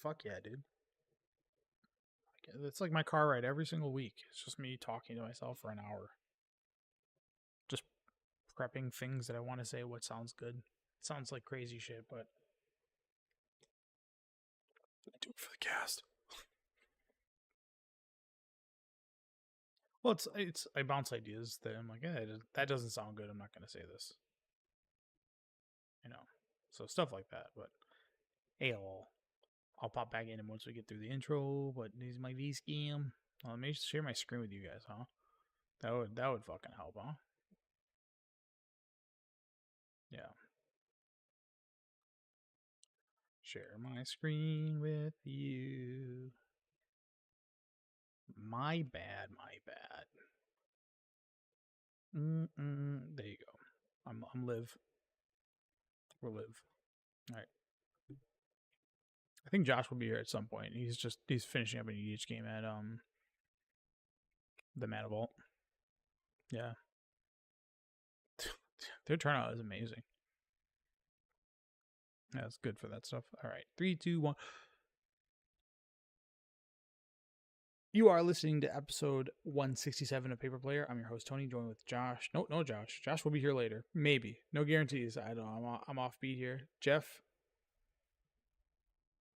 fuck yeah, dude. It's like my car ride every single week. It's just me talking to myself for an hour. Just prepping things that I want to say what sounds good. It sounds like crazy shit, but I do it for the cast. Well, it's I bounce ideas that I'm like, that doesn't sound good. I'm not gonna say this. So stuff like that. But hey, I'll pop back in once we get through the intro. But this is my V scam. Let me share my screen with you guys, huh? That would fucking help, huh? Yeah. Share my screen with you. My bad, my bad. There you go. I'm live. We're live. All right. I think Josh will be here at some point. He's finishing up an EDH game at the Mana Vault. Yeah. Their turnout is amazing. Yeah, it's good for that stuff. All right. 3, 2, 1. You are listening to episode 167 of Paper Player. I'm your host, Tony, joined with Josh. No, Josh. Josh will be here later. Maybe. No guarantees. I don't know. I'm off beat here. Jeff.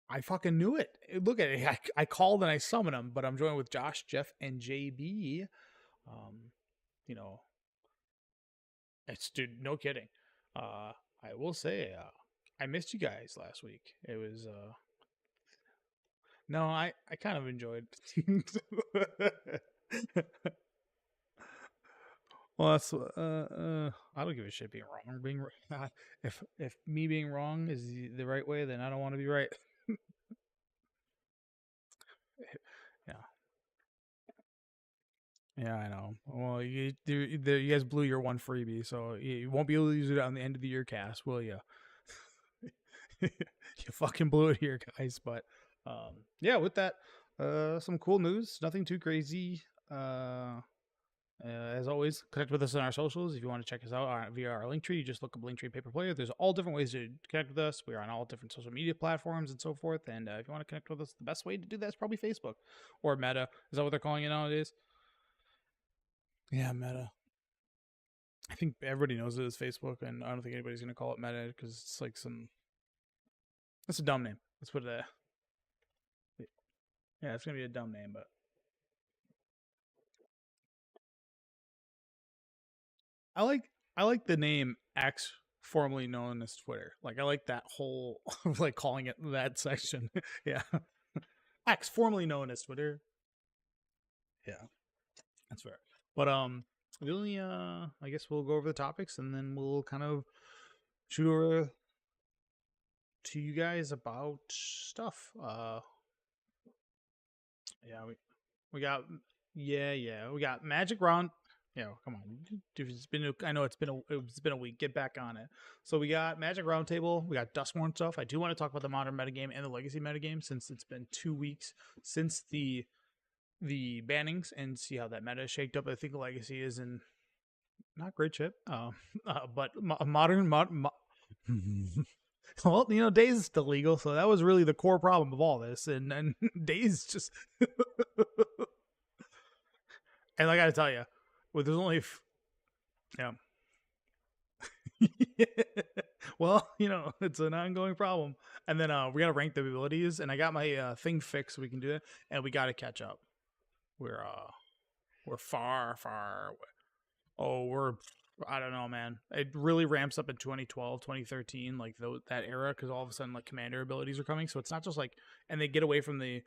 I fucking knew it. Look at it. I called and I summoned him, but I'm joined with Josh, Jeff, and JB. You know, it's, dude, no kidding. I will say, I missed you guys last week. It was, no, I kind of enjoyed. Well, that's I don't give a shit being wrong. If me being wrong is the right way, then I don't want to be right. Yeah, I know. Well, you guys blew your one freebie, so you won't be able to use it on the end of the year cast, will you? You fucking blew it here, guys. But yeah, with that, some cool news. Nothing too crazy. As always, connect with us on our socials. If you want to check us out via our link tree, you just look up Linktree Paper Player. There's all different ways to connect with us. We are on all different social media platforms and so forth. And if you want to connect with us, the best way to do that is probably Facebook or Meta. Is that what they're calling it nowadays? Yeah, Meta. I think everybody knows it as Facebook, and I don't think anybody's going to call it Meta because it's like It's a dumb name. Let's put it there. Yeah, it's going to be a dumb name, but. I like the name X, formerly known as Twitter. Like I like that whole like calling it that section. Yeah. X, formerly known as Twitter. Yeah. That's fair. But really I guess we'll go over the topics and then we'll kind of shoot over to you guys about stuff. Yeah, we got we got Magic Round. Yeah, come on, dude. I know it's been a week. Get back on it. So we got Magic Roundtable. We got Duskmourn stuff. I do want to talk about the modern metagame and the legacy metagame since it's been 2 weeks since the bannings and see how that meta is shaked up. I think the legacy is in not great shape. But modern well, Days is still legal, so that was really the core problem of all this, and Days just. And I got to tell you, there's only, yeah. Well, it's an ongoing problem. And then we got to rank the abilities, and I got my thing fixed so we can do it, and we got to catch up. We're far away. Oh, I don't know, man. It really ramps up in 2012, 2013, like that era, because all of a sudden, like, commander abilities are coming. So it's not just like, and they get away from the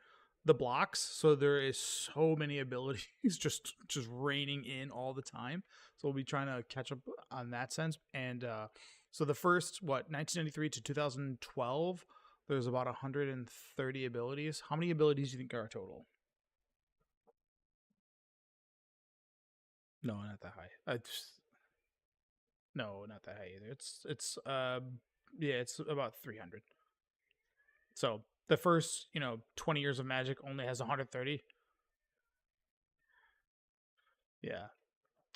blocks. So there is so many abilities just raining in all the time. So we'll be trying to catch up on that sense. And so the first, 1993 to 2012, there's about 130 abilities. How many abilities do you think are total? No, not that high. No, not that high either. It's about 300. So the first, 20 years of Magic only has 130. Yeah.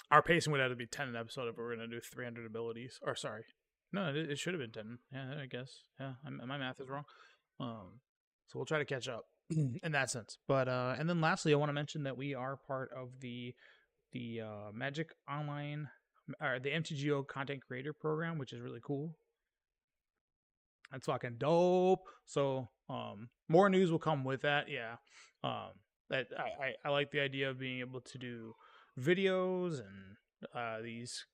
Our pacing would have to be 10 an episode if we were going to do 300 abilities. Or sorry. No, it should have been 10. Yeah, I guess. Yeah, my math is wrong. So we'll try to catch up in that sense. But and then lastly, I want to mention that we are part of the Magic Online or the MTGO Content Creator Program, which is really cool. That's fucking dope. So more news will come with that. Yeah. That I like the idea of being able to do videos and these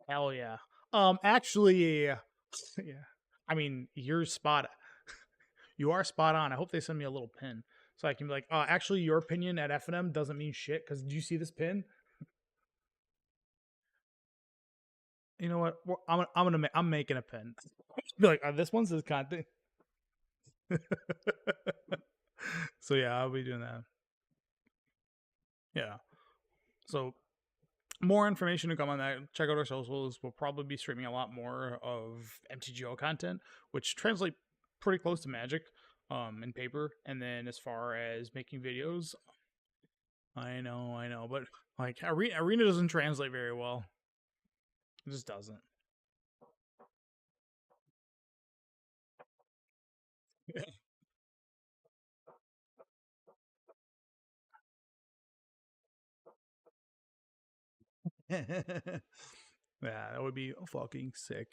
hell yeah. Actually yeah. I mean, you are spot on. I hope they send me a little pin so I can be like, actually, your opinion at FNM doesn't mean shit. Because do you see this pin? You know what? I'm making a pin. Be like, this one says content. So yeah, I'll be doing that. Yeah. So more information to come on that. Check out our socials. We'll probably be streaming a lot more of MTGO content, which translate pretty close to Magic, in paper. And then as far as making videos, I know, but like arena doesn't translate very well. It just doesn't. Yeah, that would be fucking sick.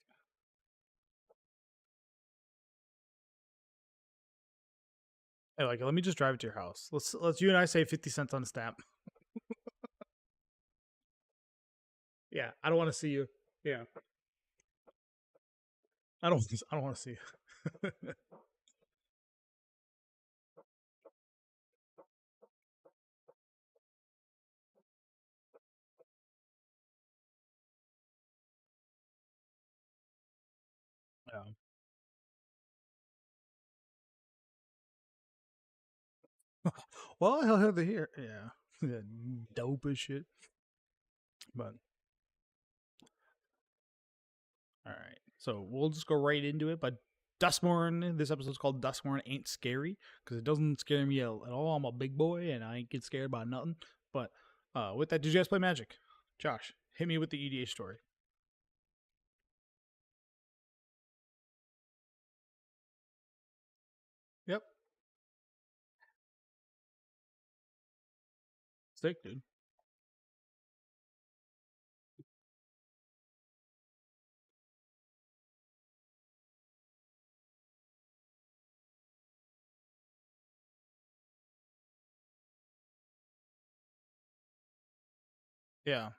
Hey, like, let me just drive it to your house. Let's you and I save 50 cents on a stamp. Yeah, I don't want to see you. Yeah, I don't want to see you. Yeah. Well, he'll have the here. Yeah. Yeah, dope as shit. But all right, so we'll just go right into it. But Duskmourn, this episode's called Duskmourn Ain't Scary because it doesn't scare me at all. I'm a big boy and I ain't get scared by nothing. But with that, did you guys play Magic? Josh, hit me with the EDH story. Yep, sick, dude. Yeah.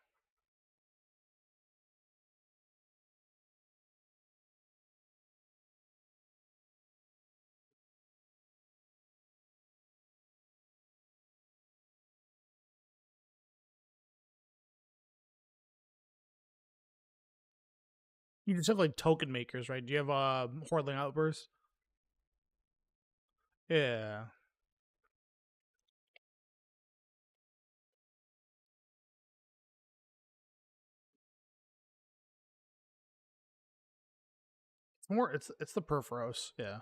You just have like token makers, right? Do you have Hordeling Outburst? Yeah. It's more it's the Perforos, yeah.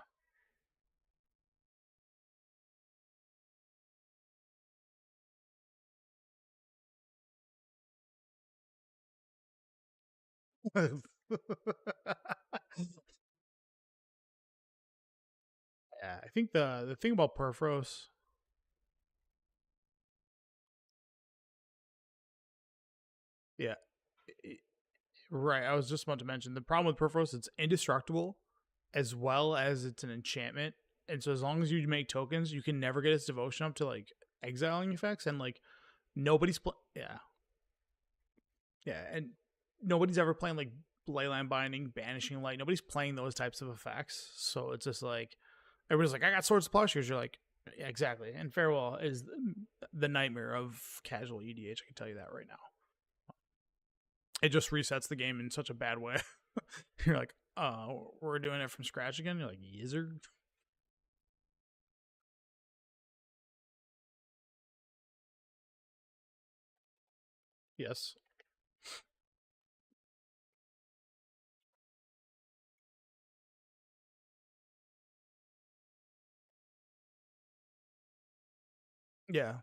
Yeah, I think the thing about Perforos, yeah, right. I was just about to mention the problem with Perforos. It's indestructible, as well as it's an enchantment, and so as long as you make tokens, you can never get its devotion up to like exiling effects, and like yeah, yeah, and nobody's ever playing like Leyline Binding, Banishing Light. Nobody's playing those types of effects, so it's just like everybody's like, I got Swords of Plowshares. You're like, yeah, exactly. And Farewell is the nightmare of casual EDH. I can tell you that right now. It just resets the game in such a bad way. You're like, we're doing it from scratch again. You're like, Yizzard? Yes. Yeah.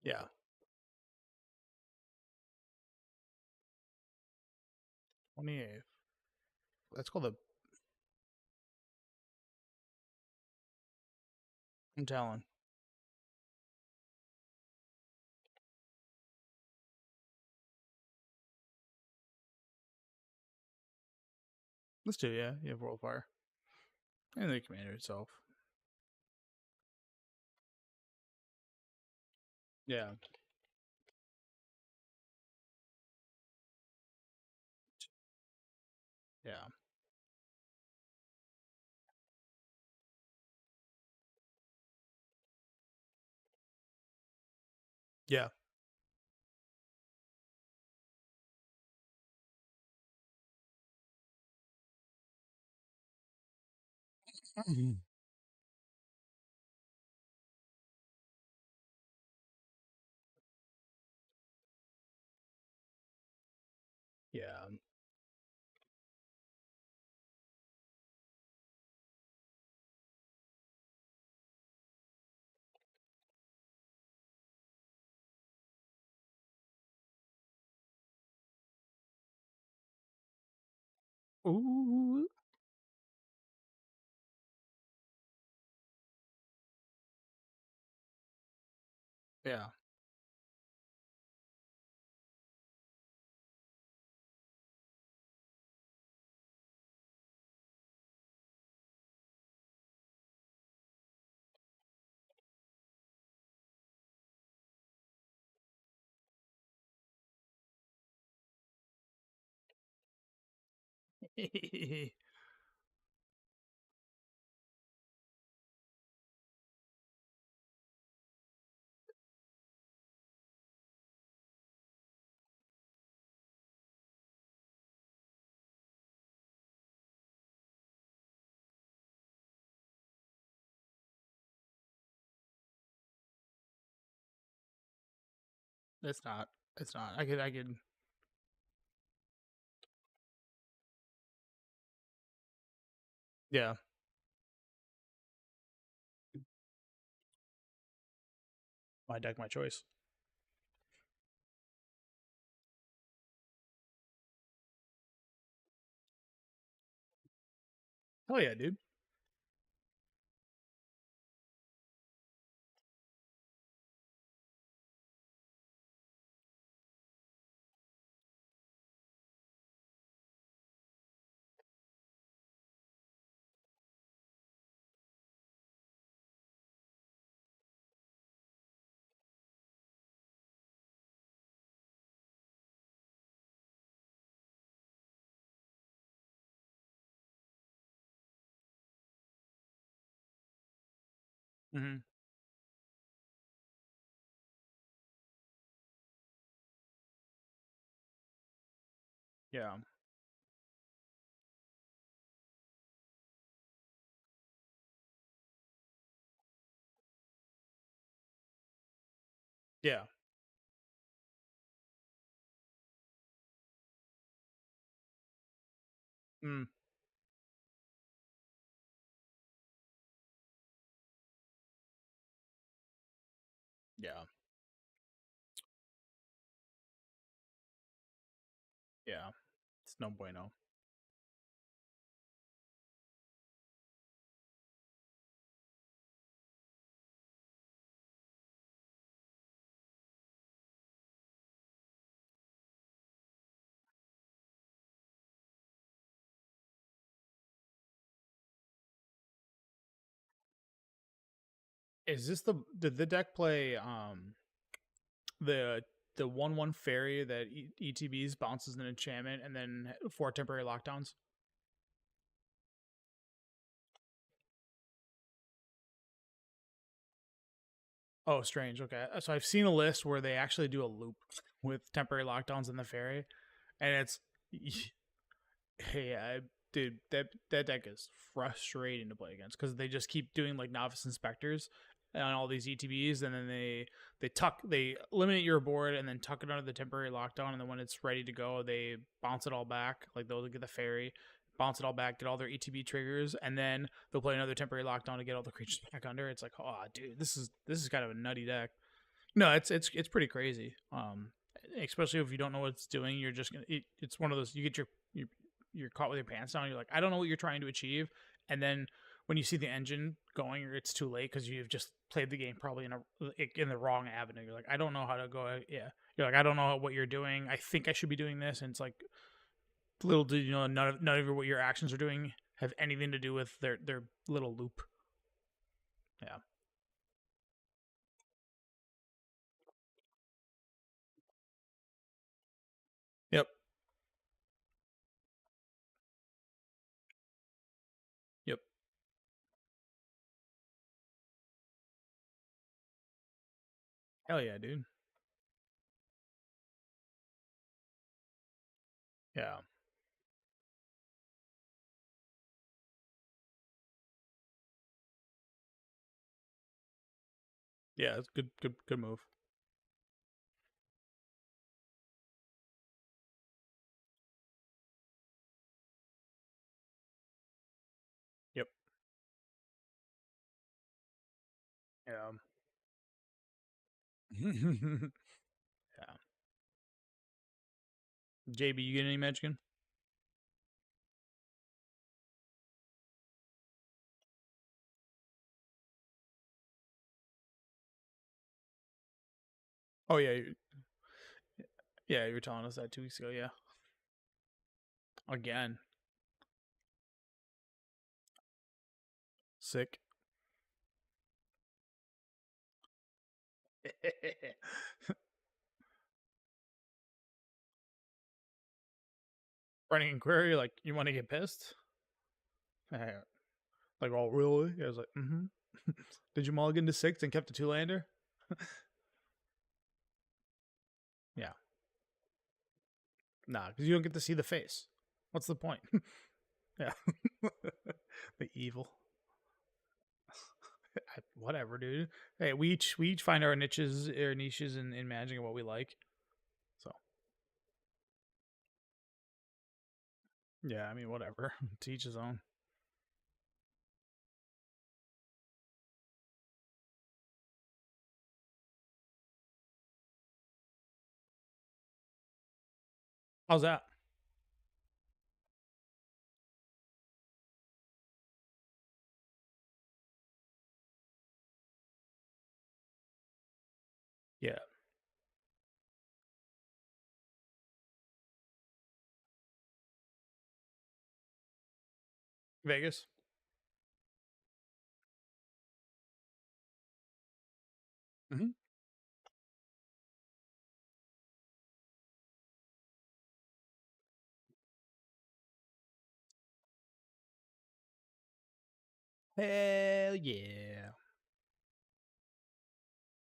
Yeah. 28th. That's called a. I'm telling. Let's do, yeah. You have World Fire. And the commander itself. Yeah. Yeah. Yeah. Yeah. Ooh. Yeah. It's not. It's not. I could. Yeah. My deck, my choice. Oh yeah, dude. Mm-hmm. Yeah. Yeah. Mm. Yeah. Yeah. It's no bueno. Is this the did the deck play the the 1/1 fairy that ETBs bounces an enchantment and then 4 temporary lockdowns? Oh, strange. Okay, so I've seen a list where they actually do a loop with temporary lockdowns in the fairy, and it's hey, dude, that deck is frustrating to play against because they just keep doing like novice inspectors on all these ETBs, and then they eliminate your board and then tuck it under the temporary lockdown, and then when it's ready to go, they bounce it all back. Like they'll get the fairy, bounce it all back, get all their ETB triggers, and then they'll play another temporary lockdown to get all the creatures back under. It's like, oh, dude, this is kind of a nutty deck. No, it's pretty crazy. Especially if you don't know what it's doing, you're just gonna. It's one of those. You get you're caught with your pants down. You're like, I don't know what you're trying to achieve, and then when you see the engine going, it's too late because you've just played the game probably in the wrong avenue. You're like, I don't know how to go. Yeah, you're like, I don't know what you're doing. I think I should be doing this, and it's like, little do you know, none of what your actions are doing have anything to do with their little loop. Yeah. Yep. Yep. Hell yeah, dude. Yeah. Yeah. It's good. Good. Good move. Yep. Yeah. Yeah. JB, you get any Mexican? Oh yeah. Yeah. You were telling us that 2 weeks ago. Yeah. Again. Sick. Running inquiry, like, you want to get pissed? Like, oh, really? I was like, mm-hmm. Did you mulligan to six and kept a two-lander? Yeah. Nah, because you don't get to see the face. What's the point? Yeah. The evil. Whatever, dude. Hey, we each find our niches in managing what we like. So yeah, I mean, whatever. To each his own. How's that? Yeah. Vegas. Mm-hmm. Hell yeah.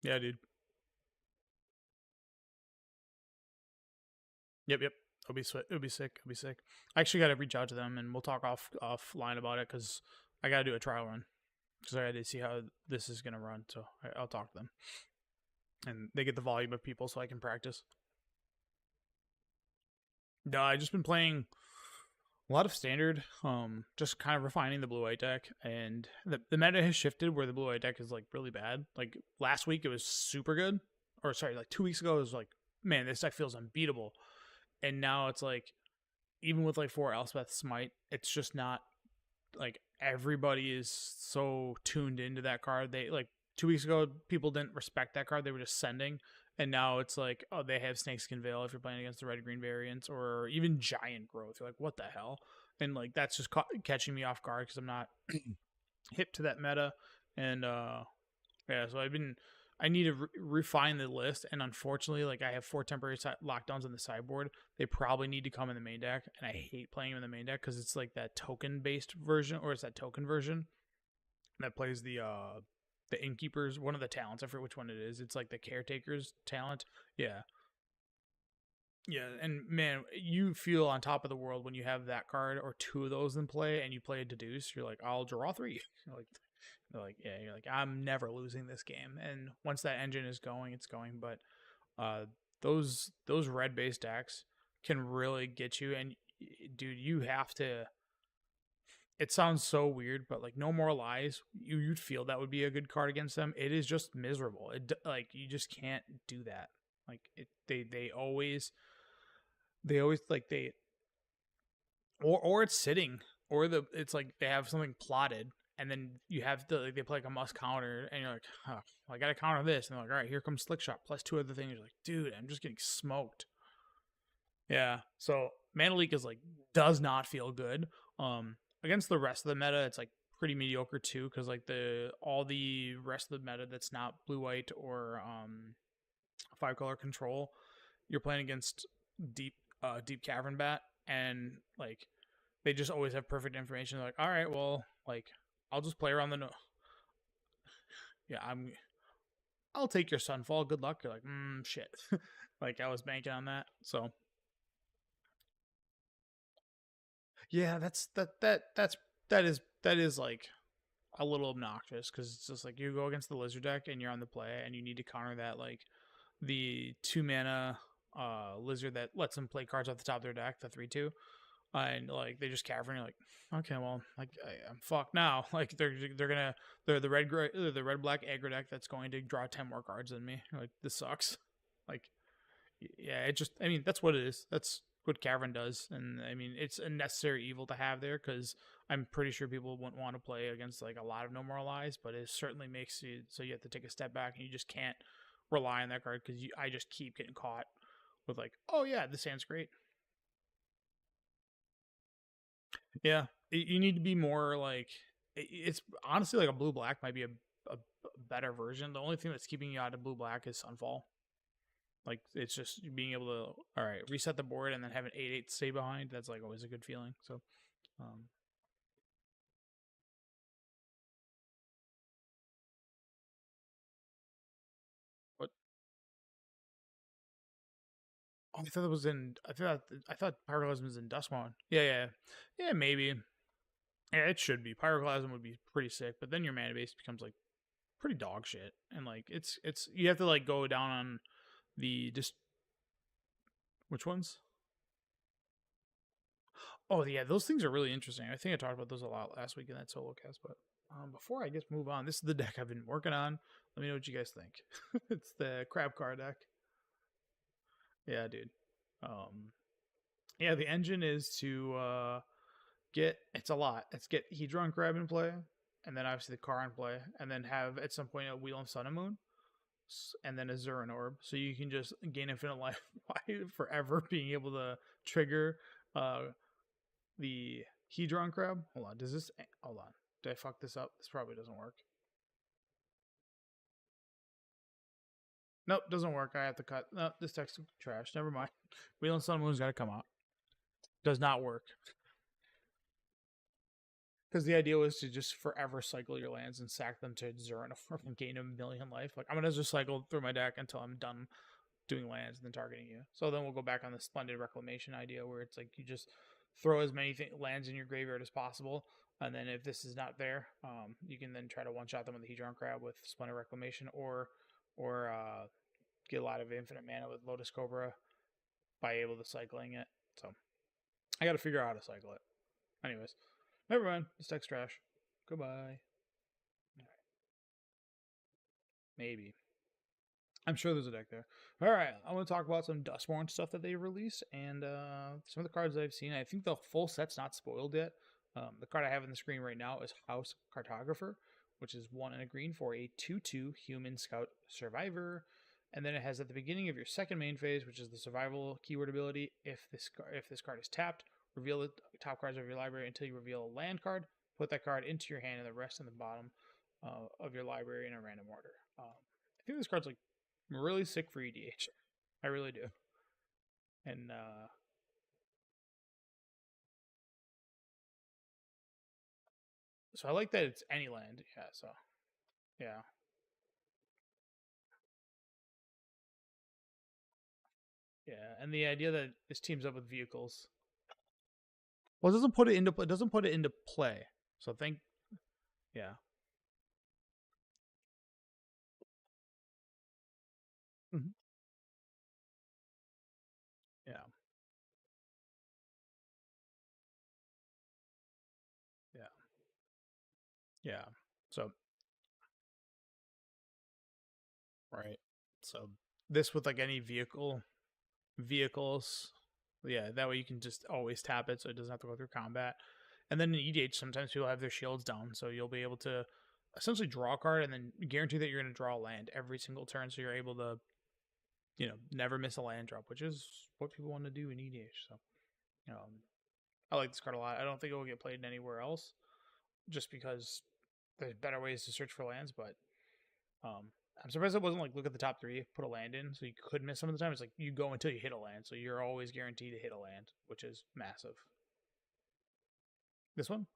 Yeah, dude. Yep, yep. It'll be It'll be sick. It'll be sick. I actually got to reach out to them and we'll talk offline about it because I got to do a trial run because I got to see how this is gonna run. So I'll talk to them and they get the volume of people so I can practice. No, I just been playing a lot of standard, just kind of refining the blue white deck, and the meta has shifted where the blue white deck is like really bad. Like last week it was super good, or sorry, like 2 weeks ago it was like, man, this deck feels unbeatable, and now it's like even with like four Elspeth Smite, it's just not like everybody is so tuned into that card. They like 2 weeks ago people didn't respect that card; they were just sending. And now it's like, oh, they have Snakeskin Veil if you're playing against the red green variants, or even Giant Growth. You're like, what the hell? And like that's just catching me off guard because I'm not hip to that meta. And yeah, so I need to refine the list. And unfortunately, like I have four temporary lockdowns on the sideboard. They probably need to come in the main deck, and I hate playing them in the main deck because it's like that token based version, or it's that token version that plays the innkeepers, one of the talents. I forget which one it is. It's like the caretaker's talent. Yeah. Yeah, and man, you feel on top of the world when you have that card or two of those in play, and you play a deduce. You're like, I'll draw three. You're like, they're like, yeah. You're like, I'm never losing this game. And once that engine is going, it's going. But uh, those red based decks can really get you. And dude, you have to. It sounds so weird, but like No More Lies, you'd feel that would be a good card against them. It is just miserable. It like you just can't do that. Like they always like or it's sitting, or it's like they have something plotted, and then you have the like, they play like a must counter, and you're like, huh, I gotta counter this, and they're like, all right, here comes Slick Shot plus two other things. You're like, dude, I'm just getting smoked. Yeah. So Mana Leak is like does not feel good. Against the rest of the meta, it's like pretty mediocre too, because like the all the rest of the meta that's not blue white or five color control, you're playing against deep cavern bat, and like they just always have perfect information. They're like, all right, well, like I'll just play around the yeah, I'll take your Sunfall. Good luck. You're like, shit. Like I was banking on that. So yeah, that is like a little obnoxious because it's just like you go against the lizard deck and you're on the play and you need to counter that like the 2 mana lizard that lets them play cards off the top of their deck, the 3/2, and like they just cavern. You're like, okay, well, like I'm fucked now. Like they're the red black aggro deck that's going to draw 10 more cards than me. You're like this sucks. Like yeah, it just I mean that's what it is. That's what cavern does, and I mean it's a necessary evil to have there because I'm pretty sure people wouldn't want to play against like a lot of no more lies, but it certainly makes you so you have to take a step back and you just can't rely on that card because I just keep getting caught with like, oh yeah, this hand's great. Yeah, you need to be more like it's honestly like a blue black might be a better version. The only thing that's keeping you out of blue black is Sunfall. Like it's just being able to all right reset the board and then have an 8/8 stay behind. That's like always a good feeling. So, um, what oh, I thought it was in. I thought Pyroclasm was in Duskmourn. Yeah. Maybe. Yeah, it should be. Pyroclasm would be pretty sick, but then your mana base becomes like pretty dog shit, and like it's you have to like go down on the just which ones? Oh yeah, those things are really interesting. I think I talked about those a lot last week in that solo cast. But before I guess move on, this is the deck I've been working on. Let me know what you guys think. It's the crab car deck. Yeah, dude. Um, yeah, the engine is to get it's a lot. It's get Hedron crab in play, and then obviously the car in play, and then have at some point a wheel and sun and moon, and then a Zurin orb, so you can just gain infinite life by forever being able to trigger uh the Hedron crab. Hold on, does this? Hold on, did I fuck this up? This probably doesn't work. Nope, doesn't work. I have to cut. No, this text is trash. Never mind. Wheel and Sun Moon's got to come out. Does not work because the idea was to just forever cycle your lands and sack them to zero and gain a million life. Like I'm gonna just cycle through my deck until I'm done doing lands and then targeting you. So then we'll go back on the splendid reclamation idea where it's like you just throw as many lands in your graveyard as possible, and then if this is not there, you can then try to one shot them with the Hedron Crab with splendid reclamation, or get a lot of infinite mana with Lotus Cobra by able to cycling it. So I got to figure out how to cycle it. Anyways, never mind. This deck's trash. Goodbye. Maybe. I'm sure there's a deck there. All right, I want to talk about some Duskmourn stuff that they released and some of the cards that I've seen. I think the full set's not spoiled yet. The card I have on the screen right now is House Cartographer, which is 1 and a green for a 2/2 Human Scout Survivor. And then it has at the beginning of your second main phase, which is the survival keyword ability. If this card is tapped, reveal the top cards of your library until you reveal a land card. Put that card into your hand and the rest in the bottom of your library in a random order. I think this card's like really sick for EDH. I really do. And so I like that it's any land. Yeah, so yeah. Yeah, and the idea that this teams up with vehicles. Well, it doesn't put it into play. So think yeah. Mhm. Yeah. Yeah. Yeah. So right. So this with like any vehicles Yeah, that way you can just always tap it, so it doesn't have to go through combat. And then in EDH, sometimes people have their shields down, so you'll be able to essentially draw a card and then guarantee that you're going to draw a land every single turn, so you're able to, never miss a land drop, which is what people want to do in EDH. So, um, I like this card a lot. I don't think it will get played anywhere else, just because there's better ways to search for lands. But um, I'm surprised it wasn't like look at the top three, put a land in, so you could miss some of the time. It's like you go until you hit a land, so you're always guaranteed to hit a land, which is massive. This one?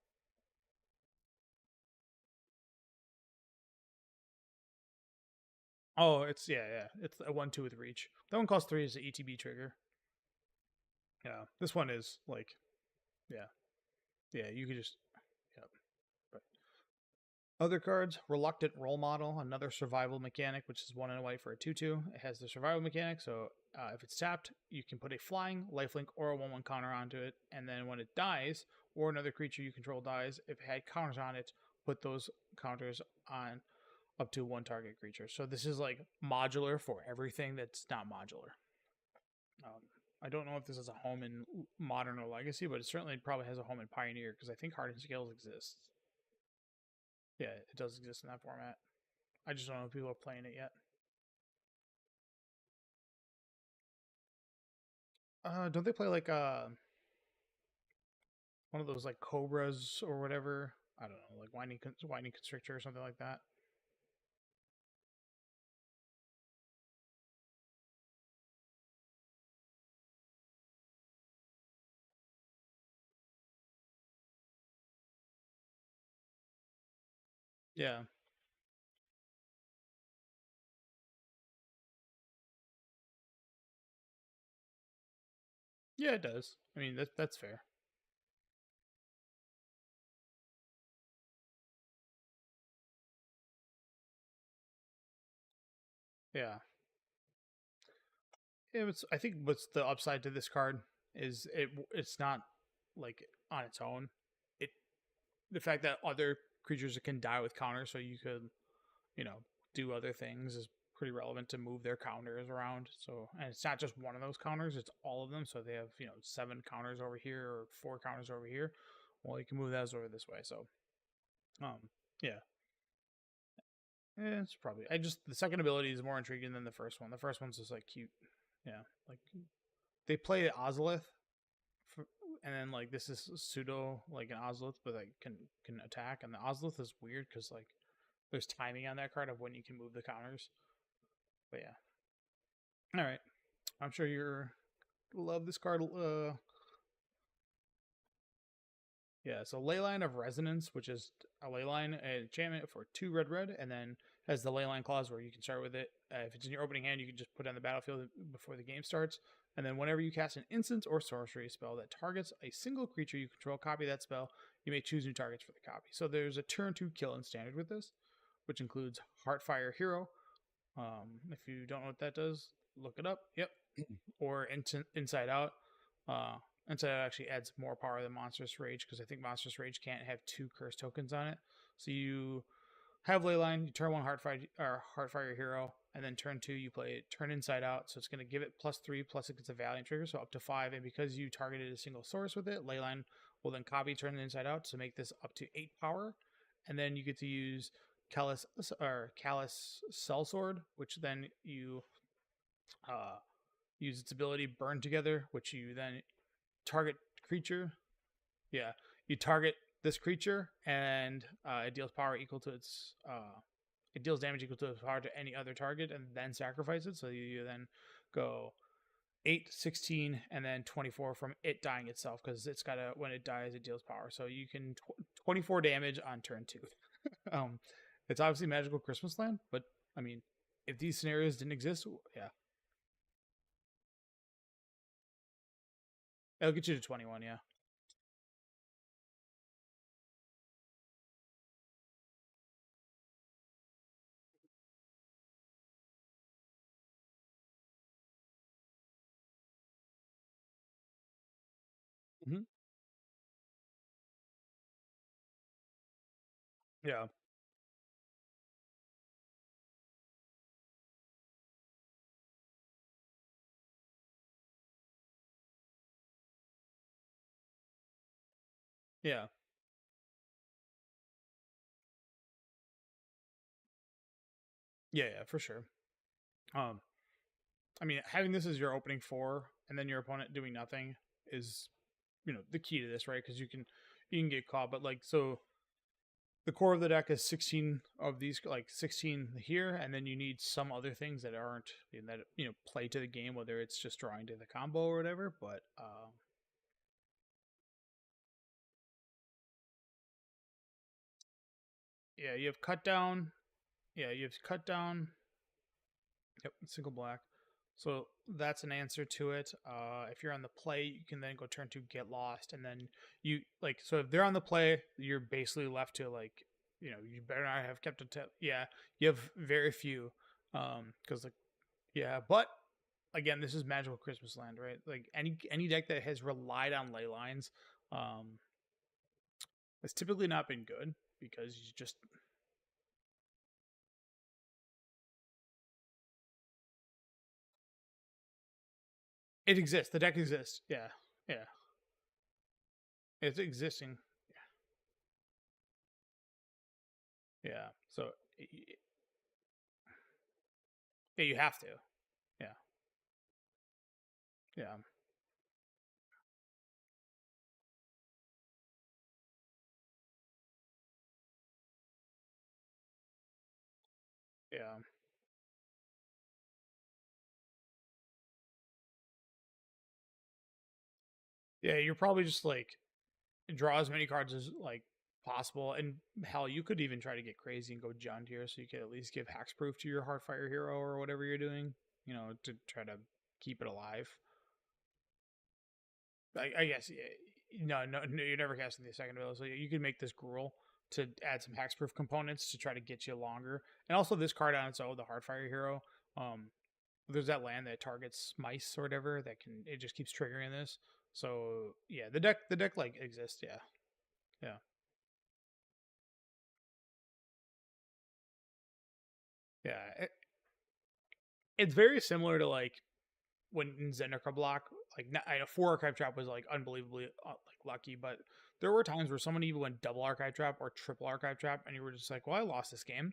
Oh, yeah. It's a 1/2 with reach. That one costs 3 as the ETB trigger. Yeah, this one is like, yeah, yeah. You could just, yeah. But other cards, Reluctant Role Model, another survival mechanic, which is 1 and a white for a 2/2. It has the survival mechanic, so if it's tapped, you can put a flying, lifelink, or a 1/1 counter onto it, and then when it dies, or another creature you control dies, if it had counters on it, put those counters on up to one target creature. So this is like modular for everything that's not modular. Um, I don't know if this has a home in Modern or Legacy, but it certainly probably has a home in Pioneer because I think Hardened Scales exists. Yeah, it does exist in that format. I just don't know if people are playing it yet. Don't they play like one of those like Cobras or whatever? I don't know, like Winding Constrictor or something like that. Yeah, yeah, it does. I mean, that's fair. Yeah, I think what's the upside to this card is it's not like on its own. It The fact that other creatures can die with counters, so you could you know do other things is pretty relevant to move their counters around. So and it's not just one of those counters; it's all of them. So they have 7 counters over here or 4 counters over here. Well, you can move those over this way. So um yeah. It's probably I just the second ability is more intriguing than the first one. The first one's just like cute. Yeah, like they play Ozolith for, and then like this is pseudo like an Ozolith, but like can attack. And the Ozolith is weird because like there's timing on that card of when you can move the counters. But yeah, all right. I'm sure you're love this card. Yeah, so Leyline of Resonance, which is a Leyline enchantment for 2 red, and then has the Leyline clause where you can start with it. If it's in your opening hand, you can just put it on the battlefield before the game starts. And then whenever you cast an instant or sorcery spell that targets a single creature you control, copy that spell. You may choose new targets for the copy. So there's a turn 2 kill in standard with this, which includes Heartfire Hero. If you don't know what that does, look it up. Yep. Or Inside Out. Uh, Inside Out actually adds more power than Monstrous Rage because I think Monstrous Rage can't have 2 curse tokens on it. So you have Leyline, you turn 1 Heartfire Hero, and then turn 2 you play Turn Inside Out. So it's going to give it +3, plus it gets a Valiant trigger, so up to 5. And because you targeted a single source with it, Leyline will then copy Turn Inside Out to make this up to 8 power. And then you get to use Callous Sellsword, which then you uh, use its ability Burn Together, which you then target creature. Yeah, you target this creature, and it deals power equal to its. It deals damage equal to its power to any other target, and then sacrifice it. So you then go 8, 16, and then 24 from it dying itself because it's got a when it dies it deals power. So you can 24 damage on turn 2. um, it's obviously magical Christmas land, but I mean, if these scenarios didn't exist, yeah, it'll get you to 21. Yeah. Mm-hmm. Yeah. Yeah. Yeah, yeah, for sure. Um, I mean, having this as your opening four and then your opponent doing nothing is, the key to this, right? Because you can get caught, but like so the core of the deck is 16 of these, like 16 here, and then you need some other things that aren't that play to the game, whether it's just drawing to the combo or whatever. But yeah, you have cut down. Yeah, you have cut down. Yep, single black. So that's an answer to it. If you're on the play, you can then go turn to get lost, and then you like. So if they're on the play, you're basically left to like, you better not have kept a yeah. You have very few, because like yeah, but again, this is Magical Christmas Land, right? Like any deck that has relied on ley lines, um, has typically not been good because you just it exists. The deck exists. Yeah, yeah, it's existing. Yeah, so yeah, you have to. Yeah, yeah, yeah, yeah. You're probably just like draw as many cards as like possible, and hell, you could even try to get crazy and go John here, so you could at least give hexproof to your Heartfire hero or whatever you're doing, to try to keep it alive. I guess no, no, no, you're never casting the second ability, so you can make this Gruul to add some hexproof components to try to get you longer, and also this card on its own, the Heartfire hero. There's that land that targets mice or whatever that it just keeps triggering this. So yeah, the deck like exists. Yeah, yeah, yeah. It's very similar to like when in Zendikar block, like I know 4 Archive Trap was like unbelievably like lucky, but there were times where someone even went double Archive Trap or triple Archive Trap, and you were just like, well, I lost this game,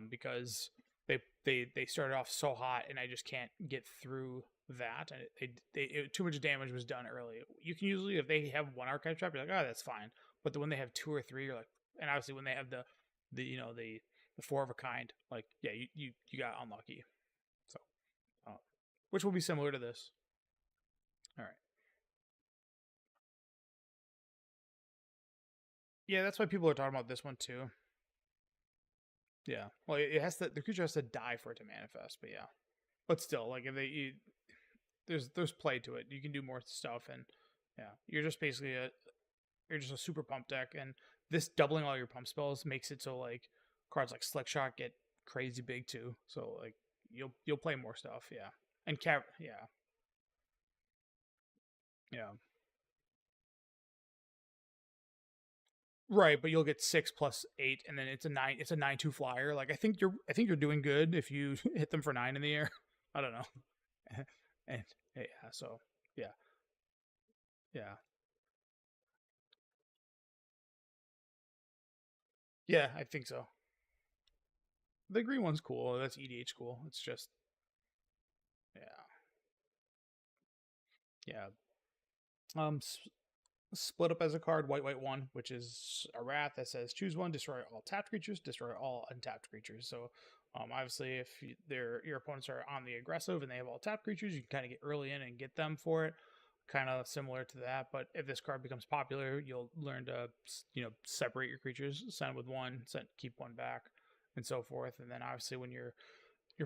because they started off so hot, and I just can't get through that, and too much damage was done early. You can usually, if they have 1 Archive Trap, you're like, oh, that's fine, but when they have 2 or 3, you're like, and obviously when they have the 4 of a kind, like yeah, you got unlucky. So, which will be similar to this. All right. Yeah, that's why people are talking about this one too. Yeah. Well, it has to. The creature has to die for it to manifest. But yeah. But still, like if there's play to it. You can do more stuff, and yeah, you're just a super pump deck, and this doubling all your pump spells makes it so like cards like Slick Shot get crazy big too. So like you'll play more stuff. Yeah. And yeah, yeah. Right, but you'll get 6 plus 8, and then it's a 9. It's a 9-2 flyer. Like I think you're doing good if you hit them for 9 in the air. I don't know. And yeah, so yeah, yeah, yeah. I think so. The green one's cool. That's EDH cool. It's just yeah, yeah. Um, split up as a card, white, white one, which is a wrath that says choose one, destroy all tapped creatures, destroy all untapped creatures. So, obviously, if your opponents are on the aggressive and they have all tapped creatures, you can kind of get early in and get them for it. Kind of similar to that, but if this card becomes popular, you'll learn to separate your creatures, send with one, keep one back, and so forth. And then obviously, when your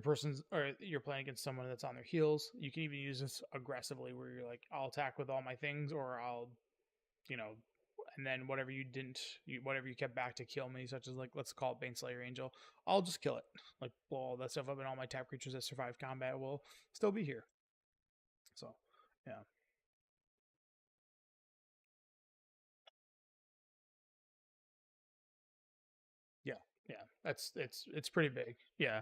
person's or you're playing against someone that's on their heels, you can even use this aggressively, where you're like, I'll attack with all my things, or I'll you know, and then whatever you kept back to kill me, such as like let's call it Baneslayer Angel, I'll just kill it, like blow all that stuff up, and all my tap creatures that survive combat will still be here. So, yeah, yeah, yeah. It's pretty big. Yeah,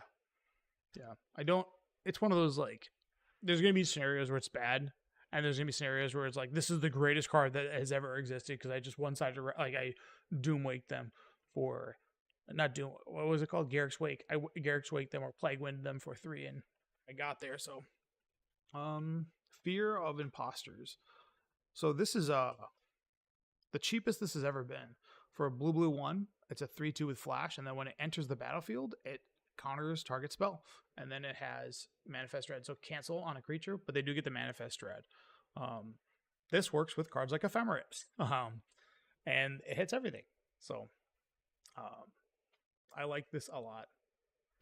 yeah. I don't. It's one of those like there's gonna be scenarios where it's bad, and there's gonna be scenarios where it's like this is the greatest card that has ever existed because I just one sided like I doom wake them for not doom what was it called Garrick's Wake. Garrick's Wake them or Plague Wind them for 3 and I got there. So fear of imposters. So this is the cheapest this has ever been for a blue 1. It's a 3/2 with flash, and then when it enters the battlefield, it counters target spell, and then it has manifest dread. So cancel on a creature, but they do get the manifest dread. This works with cards like Ephemeris, and it hits everything. So I like this a lot.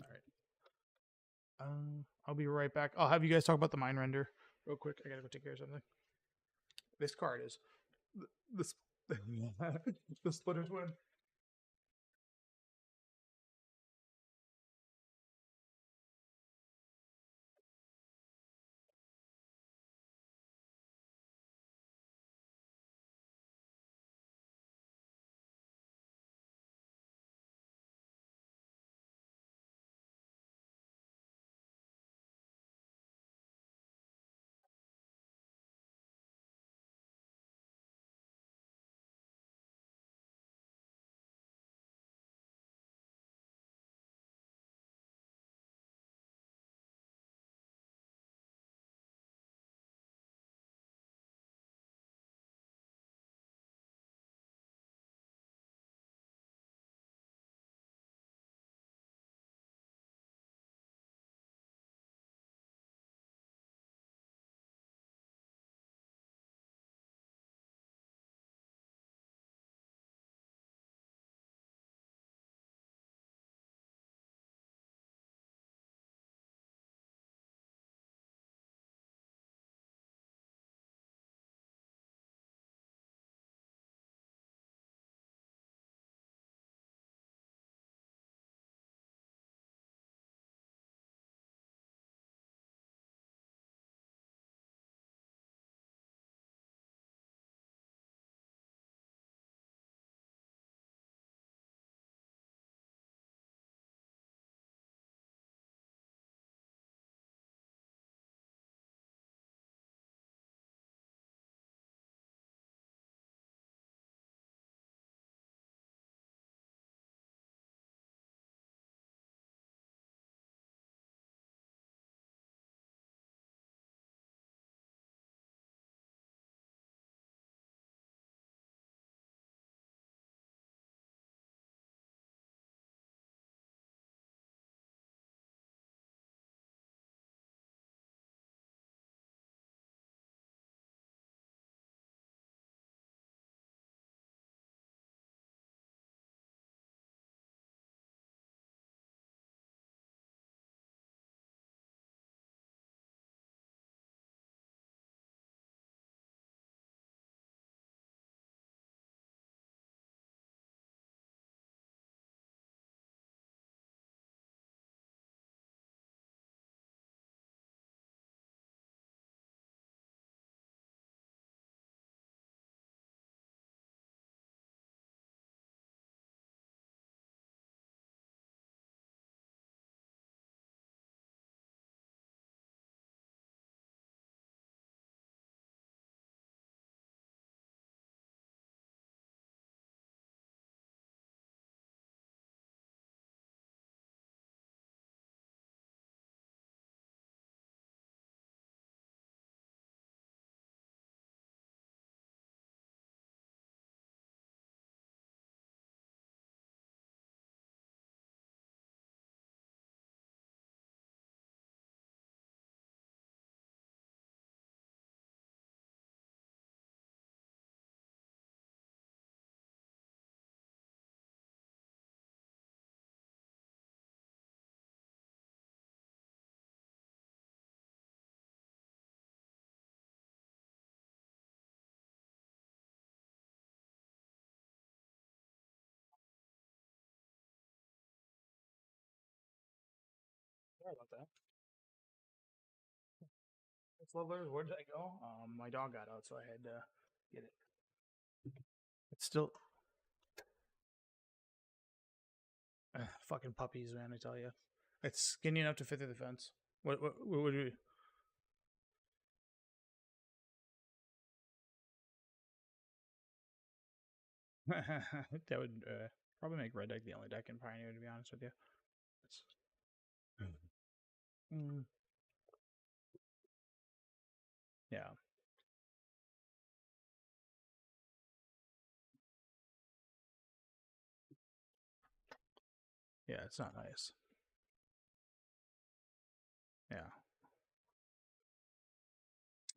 All right. I'll be right back. I'll have you guys talk about the Mind Render real quick. I gotta go take care of something. This card is the the Splitter Twin. Sorry about that. It's lovely. Where did I go? My dog got out, so I had to get it. It's still fucking puppies, man. I tell you, it's skinny enough to fit through the fence. What would we? That would probably make red deck the only deck in Pioneer, to be honest with you. Mm, yeah, yeah, it's not nice. Yeah.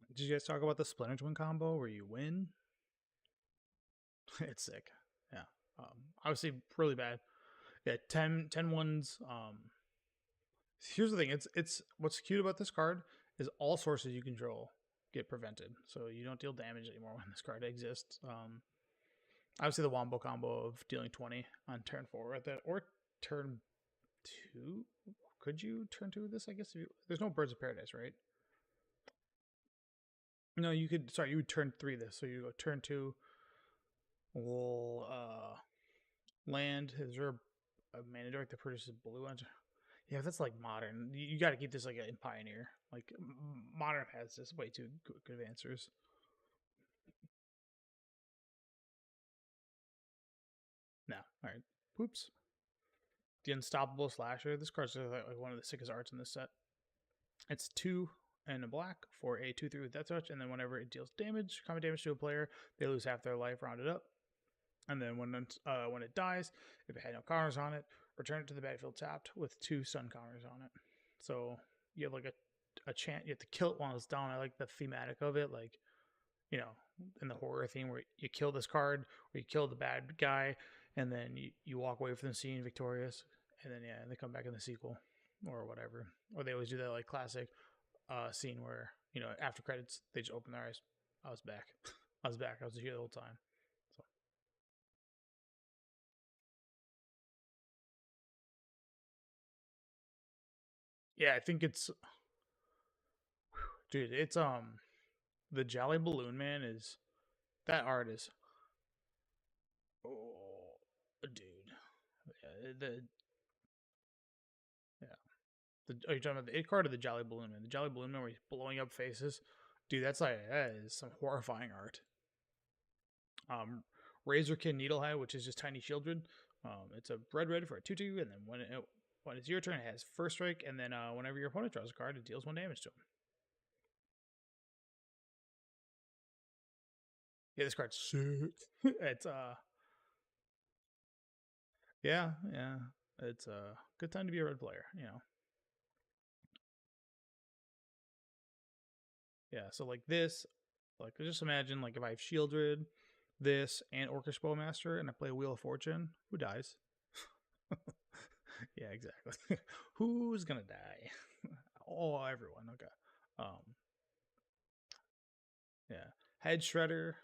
Did you guys talk about the Splinter Twin combo where you win? It's sick. Yeah. Obviously, really bad. Yeah, 10 ones. Here's the thing. It's what's cute about this card is all sources you control get prevented, so you don't deal damage anymore when this card exists. Obviously the Wombo combo of dealing 20 on turn 4 with it, or turn 2. Could you turn 2 with this? I guess there's no Birds of Paradise, right? No, you could. Sorry, you would turn 3 this, so you go turn 2. Will land. Is there a mana direct that produces blue ones? Yeah, that's like modern. You got to keep this like in Pioneer. Like modern has this way too good answers. No, all right. Whoops. The Unstoppable Slasher. This card's like one of the sickest arts in this set. It's 2 and a black for a 2/3 with Death Touch, and then whenever it deals damage, combat damage to a player, they lose half their life rounded up. And then when it dies, if it had no counters on it, return it to the battlefield tapped with 2 stun counters on it. So you have like a chance. You have to kill it while it's down. I like the thematic of it, like you know, in the horror theme where you kill this card, or you kill the bad guy, and then you walk away from the scene victorious, and then yeah, they come back in the sequel or whatever. Or they always do that like classic scene where after credits they just open their eyes. I was back. I was back. I was here the whole time. So yeah, I think it's dude. It's the Jolly Balloon Man is that art is oh dude. Yeah, yeah. Are you talking about the it card or the Jolly Balloon Man? The Jolly Balloon Man where he's blowing up faces, dude. That is some horrifying art. Razorkin Needlehide, which is just Tiny Children. It's a red for a 2/2, and then when it's your turn, it has first strike, and then whenever your opponent draws a card, it deals 1 damage to him. Yeah, this card's sick. It's yeah, it's a good time to be a red player. Yeah. So like this, like just imagine like if I have Shieldred, this, and Orcish Bowmaster, and I play Wheel of Fortune, who dies? Yeah, exactly. Who's gonna die? Oh, everyone. Okay. Um, yeah. Head Shredder.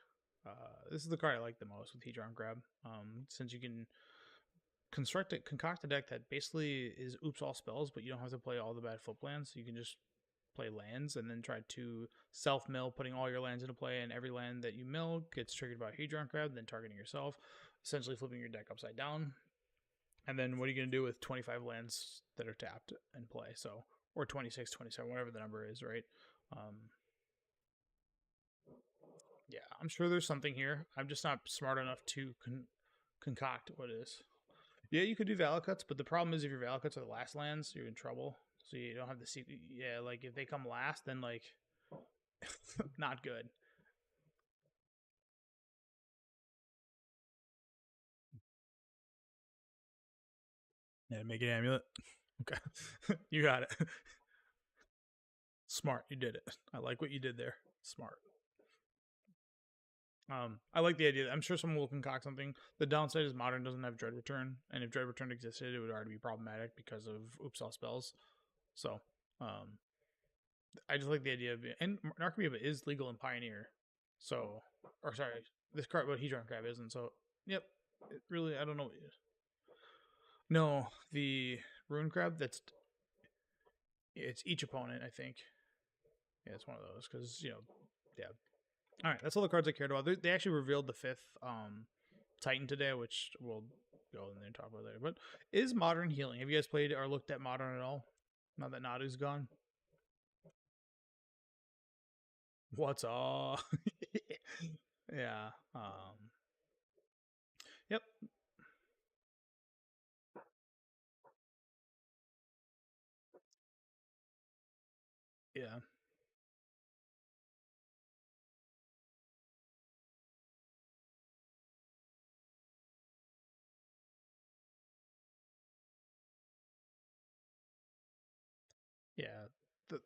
This is the card I like the most with Hedron Grab. Since you can concoct a deck that basically is oops all spells, but you don't have to play all the bad flip lands. You can just play lands and then try to self mill, putting all your lands into play, and every land that you mill gets triggered by Hedron Crab, then targeting yourself, essentially flipping your deck upside down. And then what are you going to do with 25 lands that are tapped and play? So, or 26, 27, whatever the number is, right? Um, yeah, I'm sure there's something here. I'm just not smart enough to concoct what it is. Yeah, you could do valid cuts, but the problem is if your valid cuts are the last lands, you're in trouble. So you don't have the secret. Yeah, like if they come last, then like not good. Yeah, make an amulet. Okay, you got it. Smart, you did it. I like what you did there. Smart. I like the idea. I'm sure someone will concoct something. The downside is modern doesn't have Dread Return, and if Dread Return existed, it would already be problematic because of oops all spells. So, I just like the idea of it. And Narcomoeba is legal in Pioneer. So, or sorry, this card, what Hedron Crab isn't. So, yep. It really, I don't know. No, the Rune Crab. It's each opponent. I think. Yeah, it's one of those because yeah. All right, that's all the cards I cared about. They actually revealed the 5th Titan today, which we'll go in there and talk about later. But is Modern healing? Have you guys played or looked at Modern at all? Now that Nadu's gone. What's up? Yeah.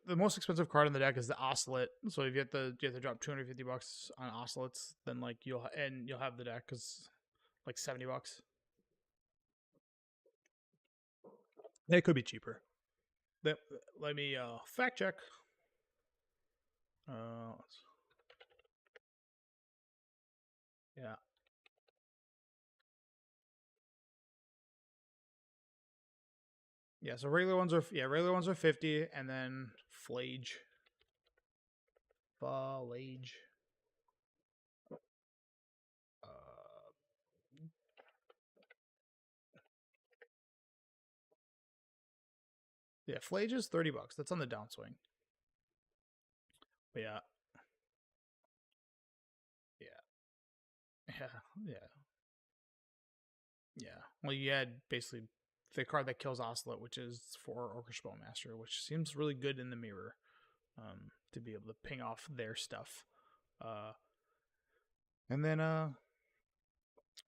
the most expensive card in the deck is the Oscillate. So if you have to drop $250 on Oscillates, then like you'll have the deck because like $70. It could be cheaper. Let, let me fact check. Uh, yeah, yeah. So regular ones are 50, and then Flage. Uh, yeah, Flage is $30. That's on the downswing. But yeah, yeah, yeah, yeah, yeah. Well, you had basically the card that kills Oscillate, which is for Orchestra Master, which seems really good in the mirror, to be able to ping off their stuff. Uh, and then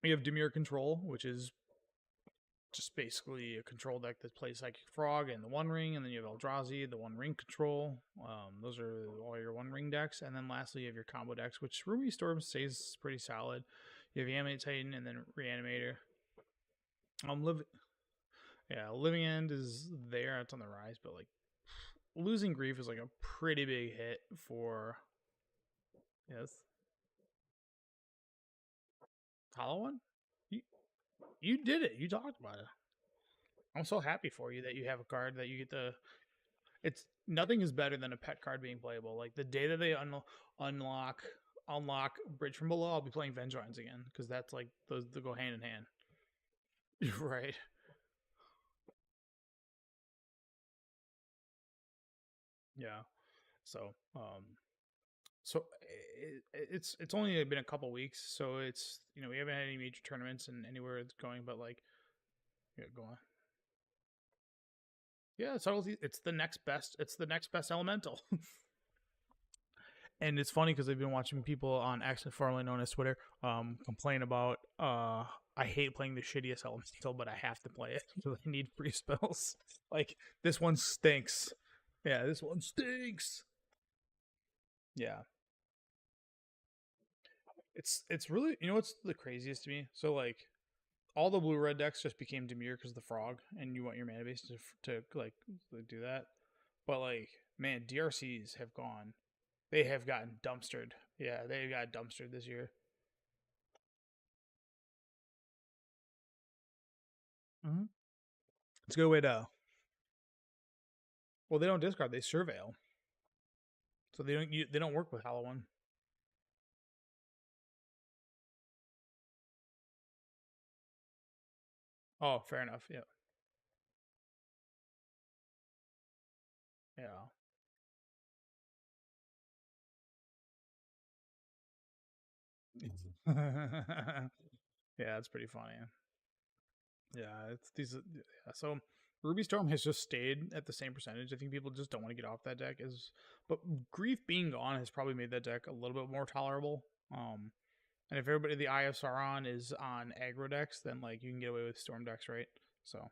we have Demure Control, which is just basically a control deck that plays Psychic Frog and the One Ring, and then you have Eldrazi, the One Ring control. Those are all your One Ring decks, and then lastly you have your combo decks, which Ruby Storm stays pretty solid. You have Animate Titan and then Reanimator. Live, yeah, Living End is there; it's on the rise, but like losing Grief is like a pretty big hit for yes. Hollow One, you you did it. You talked about it. I'm so happy for you that you have a card that you get to. It's nothing is better than a pet card being playable. Like the day that they unlock unlock Bridge from Below, I'll be playing Vengevines again because that's like those they go hand in hand. Right. Yeah. So it's only been a couple weeks, so it's we haven't had any major tournaments and anywhere it's going, but like yeah, go on. Yeah, subtlety. It's the next best. It's the next best elemental. And it's funny because I've been watching people on X, formerly known as Twitter, complain about I hate playing the shittiest elemental, but I have to play it because I need free spells. Like this one stinks. Yeah, this one stinks. Yeah, it's really what's the craziest to me. So like all the blue red decks just became Demure because of the frog, and you want your mana base to like do that. But like man, DRCs have gone. They have gotten dumpstered. Yeah, they got dumpstered this year. Mm-hmm. It's a good way to. Well, they don't discard; they surveil, so they don't work with Hollow One. Oh, fair enough. Yeah, yeah, yeah. It's pretty funny. Yeah, it's these. Yeah, so Ruby Storm has just stayed at the same percentage. I think people just don't want to get off that deck. But Grief being gone has probably made that deck a little bit more tolerable. And if everybody the Eye of Sauron is on aggro decks, then like you can get away with Storm decks, right? So,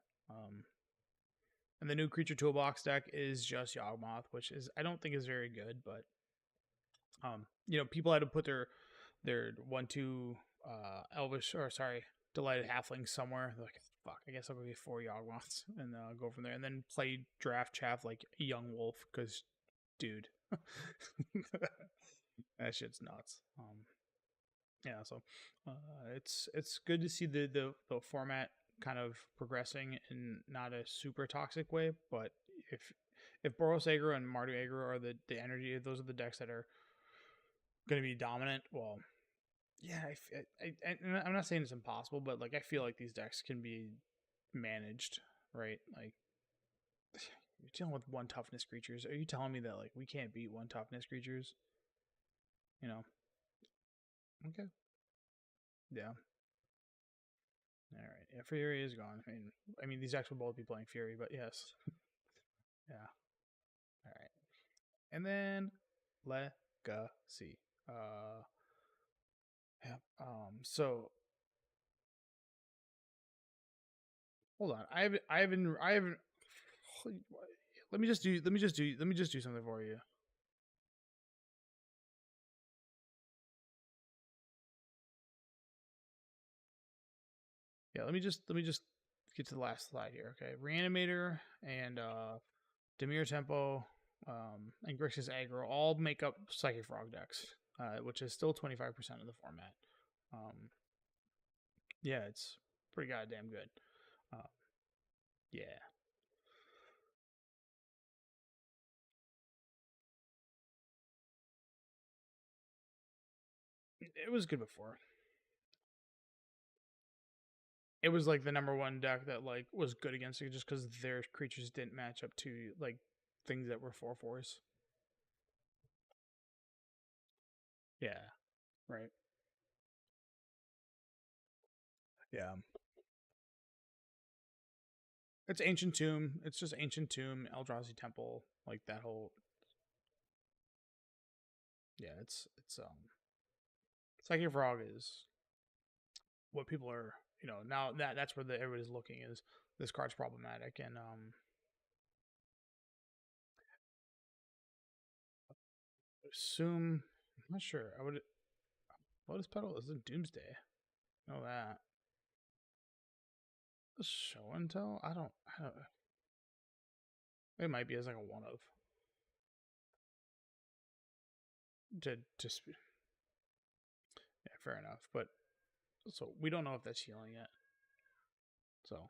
and the new creature toolbox deck is just Yawgmoth, which is I don't think is very good, but people had to put their 1/2 Elvish or sorry Delighted Halfling somewhere. They're like, fuck, I guess I'll go get 4 Yawgmoths and go from there, and then play draft chaff like Young Wolf because, dude, that shit's nuts. Yeah, so it's good to see the format kind of progressing in not a super toxic way, but if Boros aggro and Mardu aggro are the energy, those are the decks that are going to be dominant. Well, yeah, I'm not saying it's impossible, but like I feel like these decks can be managed, right? Like you're dealing with one toughness creatures. Are you telling me that like we can't beat one toughness creatures? You know? Okay. Yeah. All right. Yeah, Fury is gone. I mean, these decks will both be playing Fury, but yes. Yeah. All right. And then Legacy. Yeah. So hold on. I haven't. let me just do something for you. Yeah, let me just get to the last slide here. Okay, Reanimator and Demir Tempo, and Grixis Aggro all make up Psychic Frog decks, which is still 25% of the format. Um, yeah, it's pretty goddamn good. Uh, yeah, it was good before. It was like the number one deck that like was good against it just because their creatures didn't match up to like things that were 4/4s. Yeah, right. Yeah, it's Ancient Tomb. It's just Ancient Tomb, Eldrazi Temple, like that whole. Yeah, it's Psychic Frog is what people are. Now that's where everybody's looking is this card's problematic, and assume I'm not sure. I would Lotus Petal is in Doomsday. Know that. Show and tell. I don't. It might be as like a one of to yeah, fair enough. But so we don't know if that's healing yet. So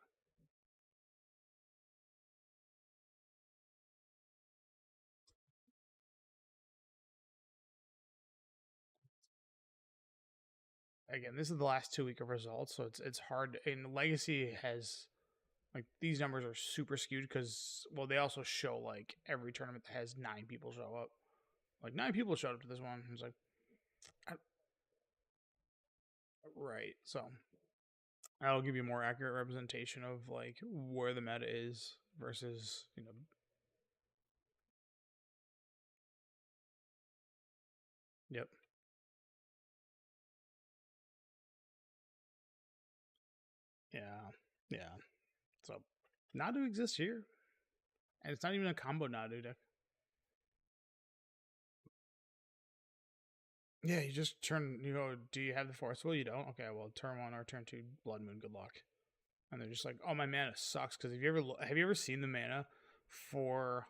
again, this is the last 2 week of results, so it's hard. And Legacy has like these numbers are super skewed because well, they also show like every tournament that has 9 people show up. Like 9 people showed up to this one. It's like I, right. So that'll give you a more accurate representation of like where the meta is versus Yep. Yeah. Yeah. So Nadu exists here, and it's not even a combo Nadu deck. Yeah, you just turn. You go. Do you have the force? Well, you don't. Okay, well, turn one or turn two. Blood Moon. Good luck. And they're just like, oh, my mana sucks. Because have you ever seen the mana for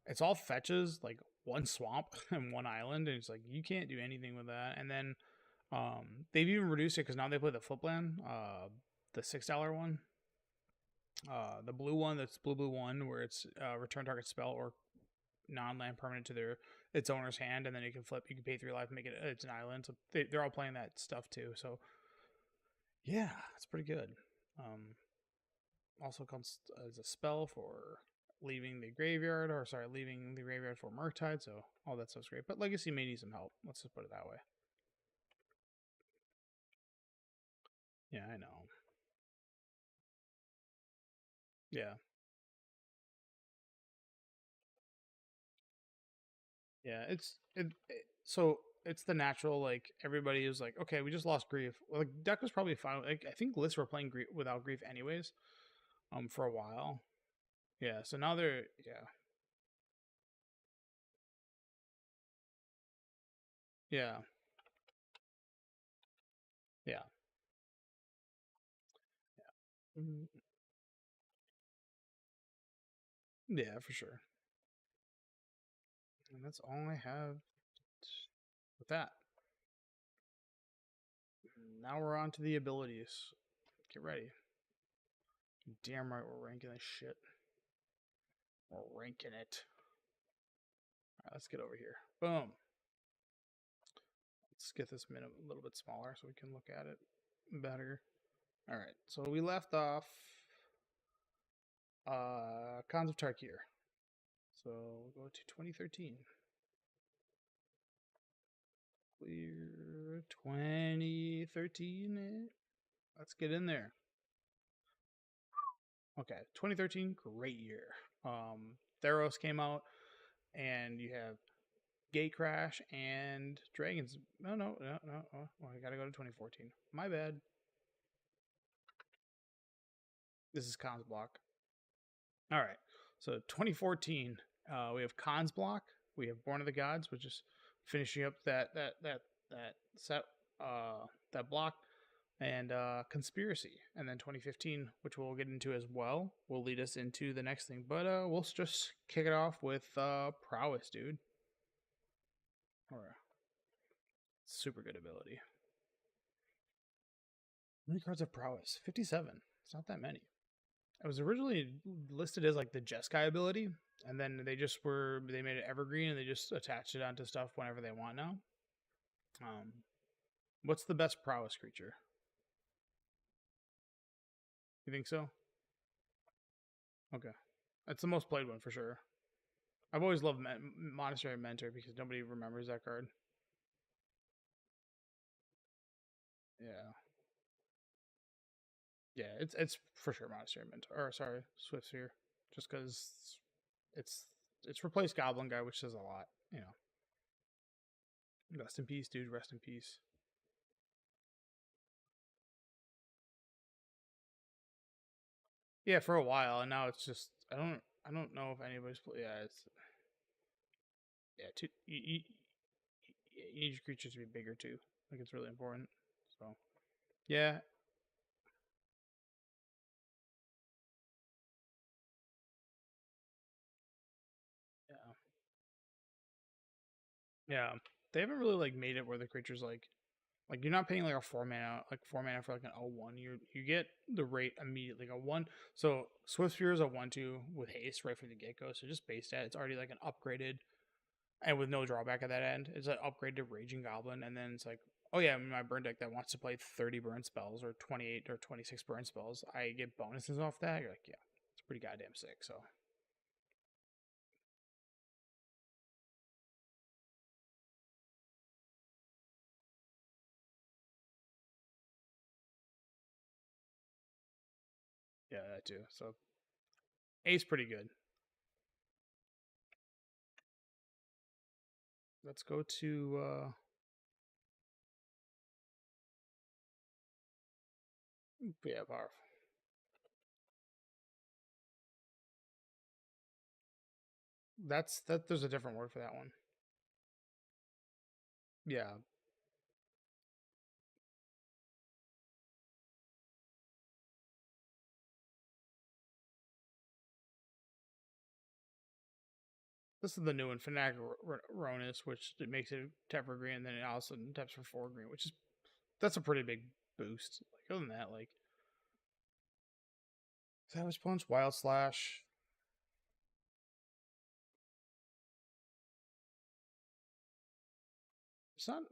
It's all fetches like one swamp and one island, and it's like you can't do anything with that. And then they've even reduced it because now they play the flipland, the $6 one, the blue one that's blue one where it's return target spell or non-land permanent to its owner's hand, and then you can flip. You can pay 3 life, make it's an island. So they're all playing that stuff too. So yeah, it's pretty good. Um, Also comes as a spell for leaving the graveyard, or sorry, leaving the graveyard for Murktide. So all that stuff's great. But Legacy may need some help. Let's just put it that way. Yeah, I know. Yeah, yeah. So it's the natural like everybody is like okay we just lost grief. Well, the deck was probably fine. Like I think lists were playing grief without grief anyways. For a while. Yeah. So now they're yeah yeah yeah yeah for sure. And that's all I have with that. Now we're on to the abilities. Get ready. Damn right we're ranking this shit. We're ranking it. All right, let's get over here. Boom. Let's get this minute a little bit smaller so we can look at it better. All right, so we left off Cons of Tarkir. So we'll go to 2013. Clear 2013. Let's get in there. Okay, 2013, great year. Theros came out, and you have Gate Crash and Dragons. No. Oh, I gotta go to 2014. My bad. This is Cons block. All right. So 2014, we have Khan's block. We have Born of the Gods, which is finishing up that set that block, and Conspiracy. And then 2015, which we'll get into as well, will lead us into the next thing. But we'll just kick it off with Prowess, dude. Or super good ability. How many cards have Prowess? 57. It's not that many. It was originally listed as like the Jeskai ability, and then they made it evergreen and they just attached it onto stuff whenever they want now. What's the best Prowess creature? You think so? Okay, that's the most played one for sure. I've always loved Monastery Mentor because nobody remembers that card. Yeah, yeah, it's for sure Monastery Mentor. Or sorry, Swift Sphere, just because it's it's replaced Goblin Guy, which says a lot. You know, rest in peace, dude. Rest in peace. Yeah, for a while, and now it's just I don't know if anybody's yeah it's yeah you need your creatures to be bigger too. Like it's really important. So yeah, yeah, yeah. They haven't really like made it where the creatures like you're not paying like a 4 mana for like an 0-1. You get the rate immediately like a one. So Swift Spear is a 1/2 with haste right from the get go. So just base that. It's already like an upgraded and with no drawback at that end. It's an upgraded Raging Goblin, and then it's like, oh yeah, my burn deck that wants to play 30 burn spells or 28 or 26 burn spells, I get bonuses off that. You're like, yeah, it's pretty goddamn sick. So yeah, that too. So Ace pretty good. Let's go to yeah, powerful. That. There's a different word for that one. Yeah, this is the new one, Fanatic Ronus, which it makes it tap for green, and then it also taps for 4 green, which is that's a pretty big boost. Like other than that, like Savage Punch, Wild Slash. It's not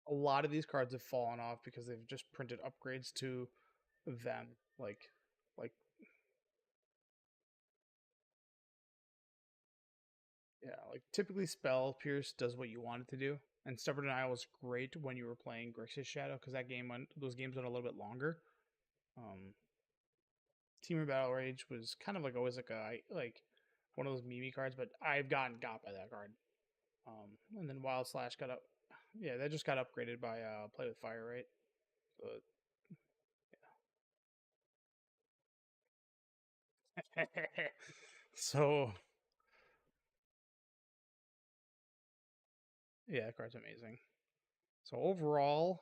a lot of these cards have fallen off because they've just printed upgrades to them. Like yeah, like typically Spell Pierce does what you want it to do, and Stubborn Denial was great when you were playing Grixis Shadow because those games went a little bit longer. Um, Teamer Battle Rage was kind of like always like one of those meme cards, but I've gotten got by that card. And then Wild Slash got up. Yeah, that just got upgraded by Play with Fire, right? So, so yeah, that card's amazing. So overall,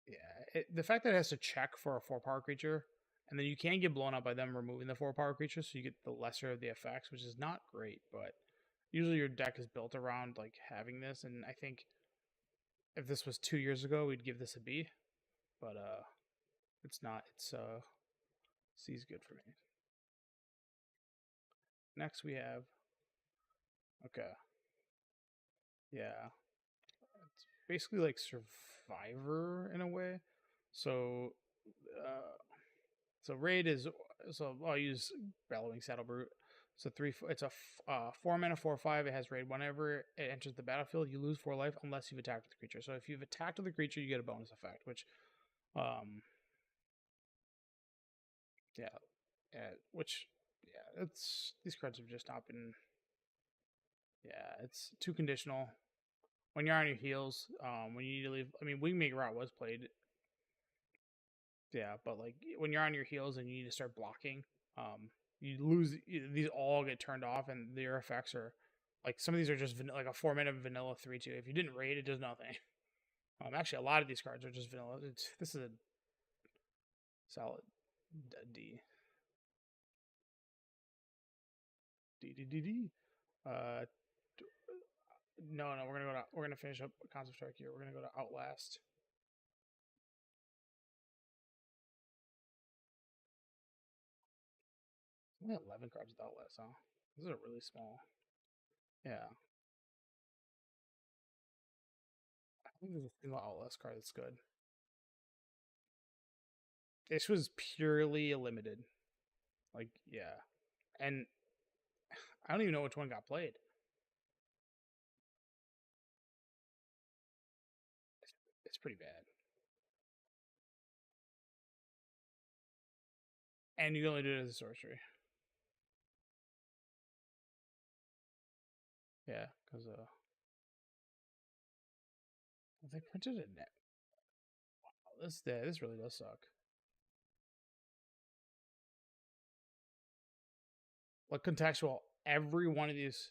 yeah, the fact that it has to check for a 4 power creature, and then you can get blown up by them removing the 4 power creature, so you get the lesser of the effects, which is not great. But usually your deck is built around like having this, and I think if this was 2 years ago, we'd give this a B. But it's not. It's C's good for me. Next we have okay, yeah, it's basically like Survivor in a way. So uh, So raid is so I'll use Bellowing Saddle Brute. So it's a 4 mana 4/5. It has raid. Whenever it enters the battlefield, you lose 4 life unless you've attacked with the creature. So if you've attacked with the creature, you get a bonus effect. Which, um, yeah, yeah, which yeah, it's these cards have just not been. Yeah, it's too conditional. When you're on your heels, when you need to leave, I mean, Wingmaker route was played, yeah, but like when you're on your heels and you need to start blocking, you lose. These all get turned off, and their effects are like some of these are just like a 4 minute vanilla 3/2. If you didn't raid, it does nothing. Actually, a lot of these cards are just vanilla. This is a solid D. D D D D. Uh, no, we're gonna finish up Concept Strike here. We're gonna go to Outlast. Only 11 cards with Outlast, huh? This is a really small. Yeah, I think there's a single Outlast card that's good. This was purely a limited. Like, yeah, and I don't even know which one got played. It's pretty bad. And you only do it as a sorcery. Yeah, because they printed it. Wow, this really does suck. Like contextual, every one of these,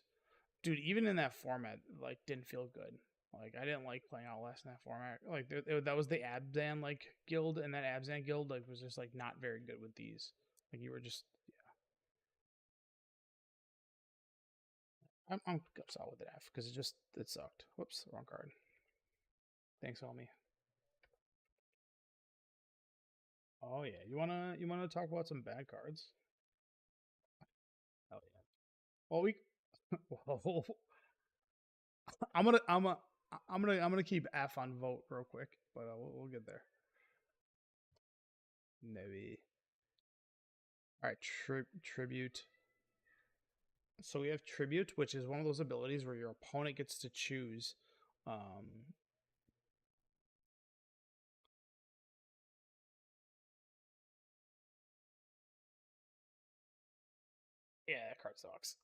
dude. Even in that format, like didn't feel good. Like I didn't like playing Outlast in that format. Like that was the Abzan like guild, and that Abzan guild like was just like not very good with these. Like you were just, I'm upset with the F because it sucked. Whoops, wrong card. Thanks, homie. Oh yeah, you wanna talk about some bad cards? Oh yeah. Well, well, I'm gonna keep F on vote real quick, but we'll get there. Maybe. All right, tribute. So we have tribute, which is one of those abilities where your opponent gets to choose. Um, yeah, that card sucks.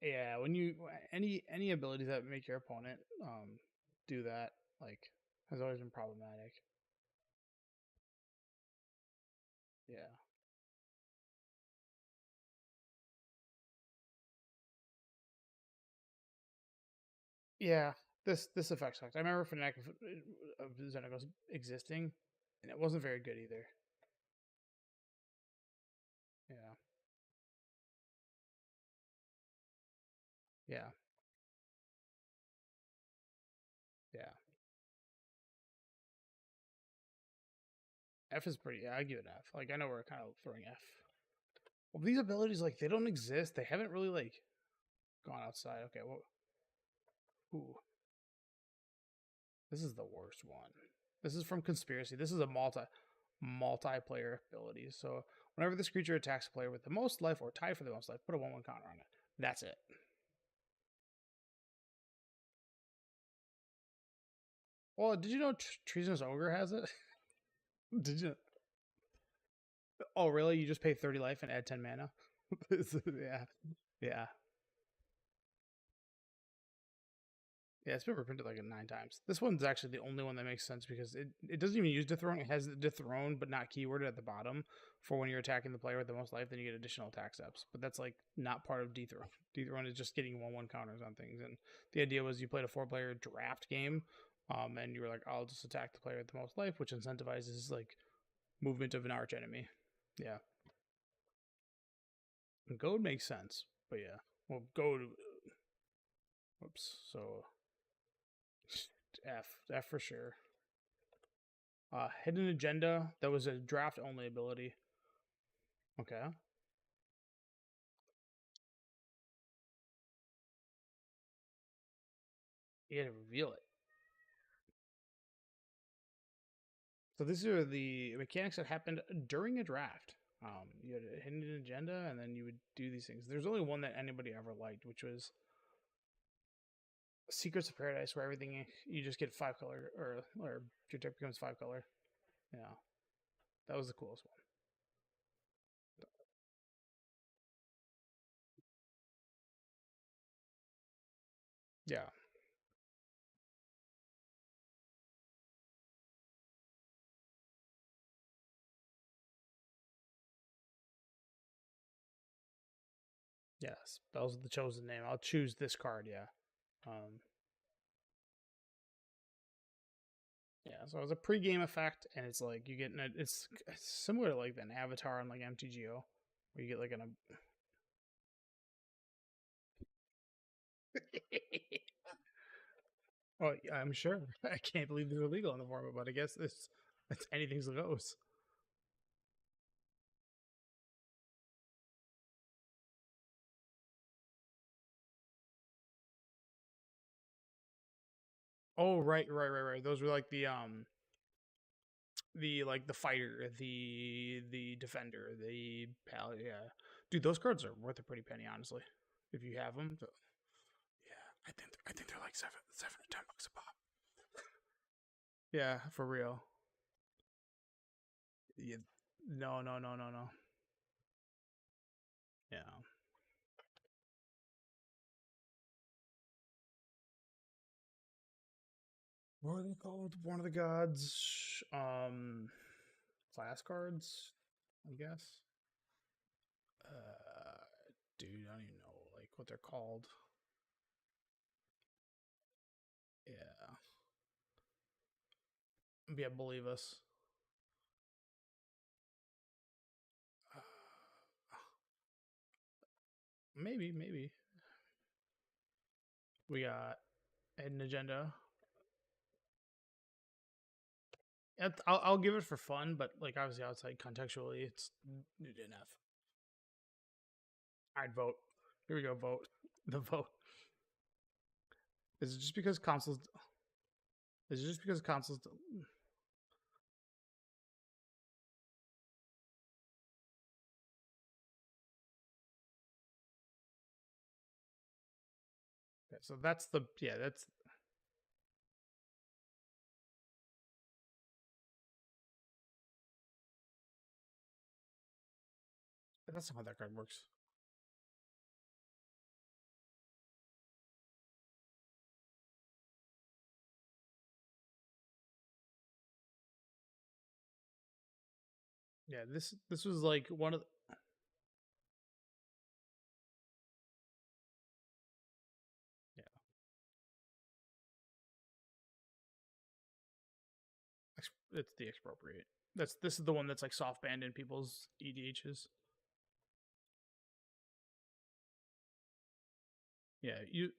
Yeah, when you any abilities that make your opponent do that like has always been problematic. Yeah. Yeah, this effect sucks. I remember Fnatic of Xenagos existing, and it wasn't very good either. Yeah, yeah, yeah. F is pretty. Yeah, I give it F. Like I know we're kind of throwing F. Well, these abilities like they don't exist. They haven't really like gone outside. Okay, well, ooh, this is the worst one. This is from Conspiracy. This is a multiplayer ability. So whenever this creature attacks a player with the most life or tied for the most life, put a 1/1 counter on it. That's it. Well, did you know Treasonous Ogre has it? Did you? Oh, really? You just pay 30 life and add 10 mana? Yeah, yeah, yeah. It's been reprinted like 9 times. This one's actually the only one that makes sense because it doesn't even use dethrone. It has dethrone, but not keyworded at the bottom for when you're attacking the player with the most life. Then you get additional attack steps, but that's like not part of dethrone. Dethrone is just getting 1/1 counters on things. And the idea was you played a 4-player draft game, and you were like, I'll just attack the player with the most life, which incentivizes like movement of an arch enemy. Yeah, and goad makes sense, but yeah, well, goad. Whoops. So F for sure. Hidden Agenda. That was a draft only ability. Okay. You had to reveal it. So these are the mechanics that happened during a draft. You had a hidden agenda, and then you would do these things. There's only one that anybody ever liked, which was Secrets of Paradise, where everything you just get 5 color, or your deck becomes 5 color. Yeah. That was the coolest one. Yeah. Yes. That was the chosen name. I'll choose this card. Yeah. Um. Yeah. So it's a pre-game effect, and it's like you get it's similar to like an avatar on like MTGO, where you get like an. Oh, yeah, I'm sure. I can't believe they're illegal in the format, but I guess it's anything's goes. Oh, right. Those were like the like the fighter, the defender, the pal. Yeah, dude, those cards are worth a pretty penny, honestly, if you have them. Yeah, I think they're like seven to $10 a pop. Yeah, for real. Yeah, no. Yeah, what are they called? One of the gods. Class cards, I guess. Dude, I don't even know like what they're called. Yeah, yeah, believe us. Uh, maybe we got an agenda. I'll give it for fun, but like obviously outside contextually, it's new enough. I'd vote. Here we go. Vote. The vote. Is it just because consoles? Is it just because consoles? Okay, so that's the yeah. That's not how that card works. Yeah, this was like one of yeah. It's the expropriate. This is the one that's like soft banned in people's EDHs. Yeah, you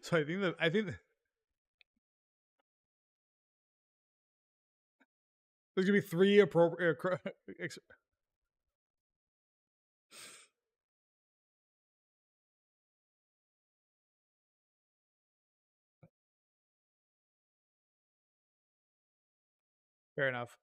so I think there's gonna be three appropriate. Fair enough.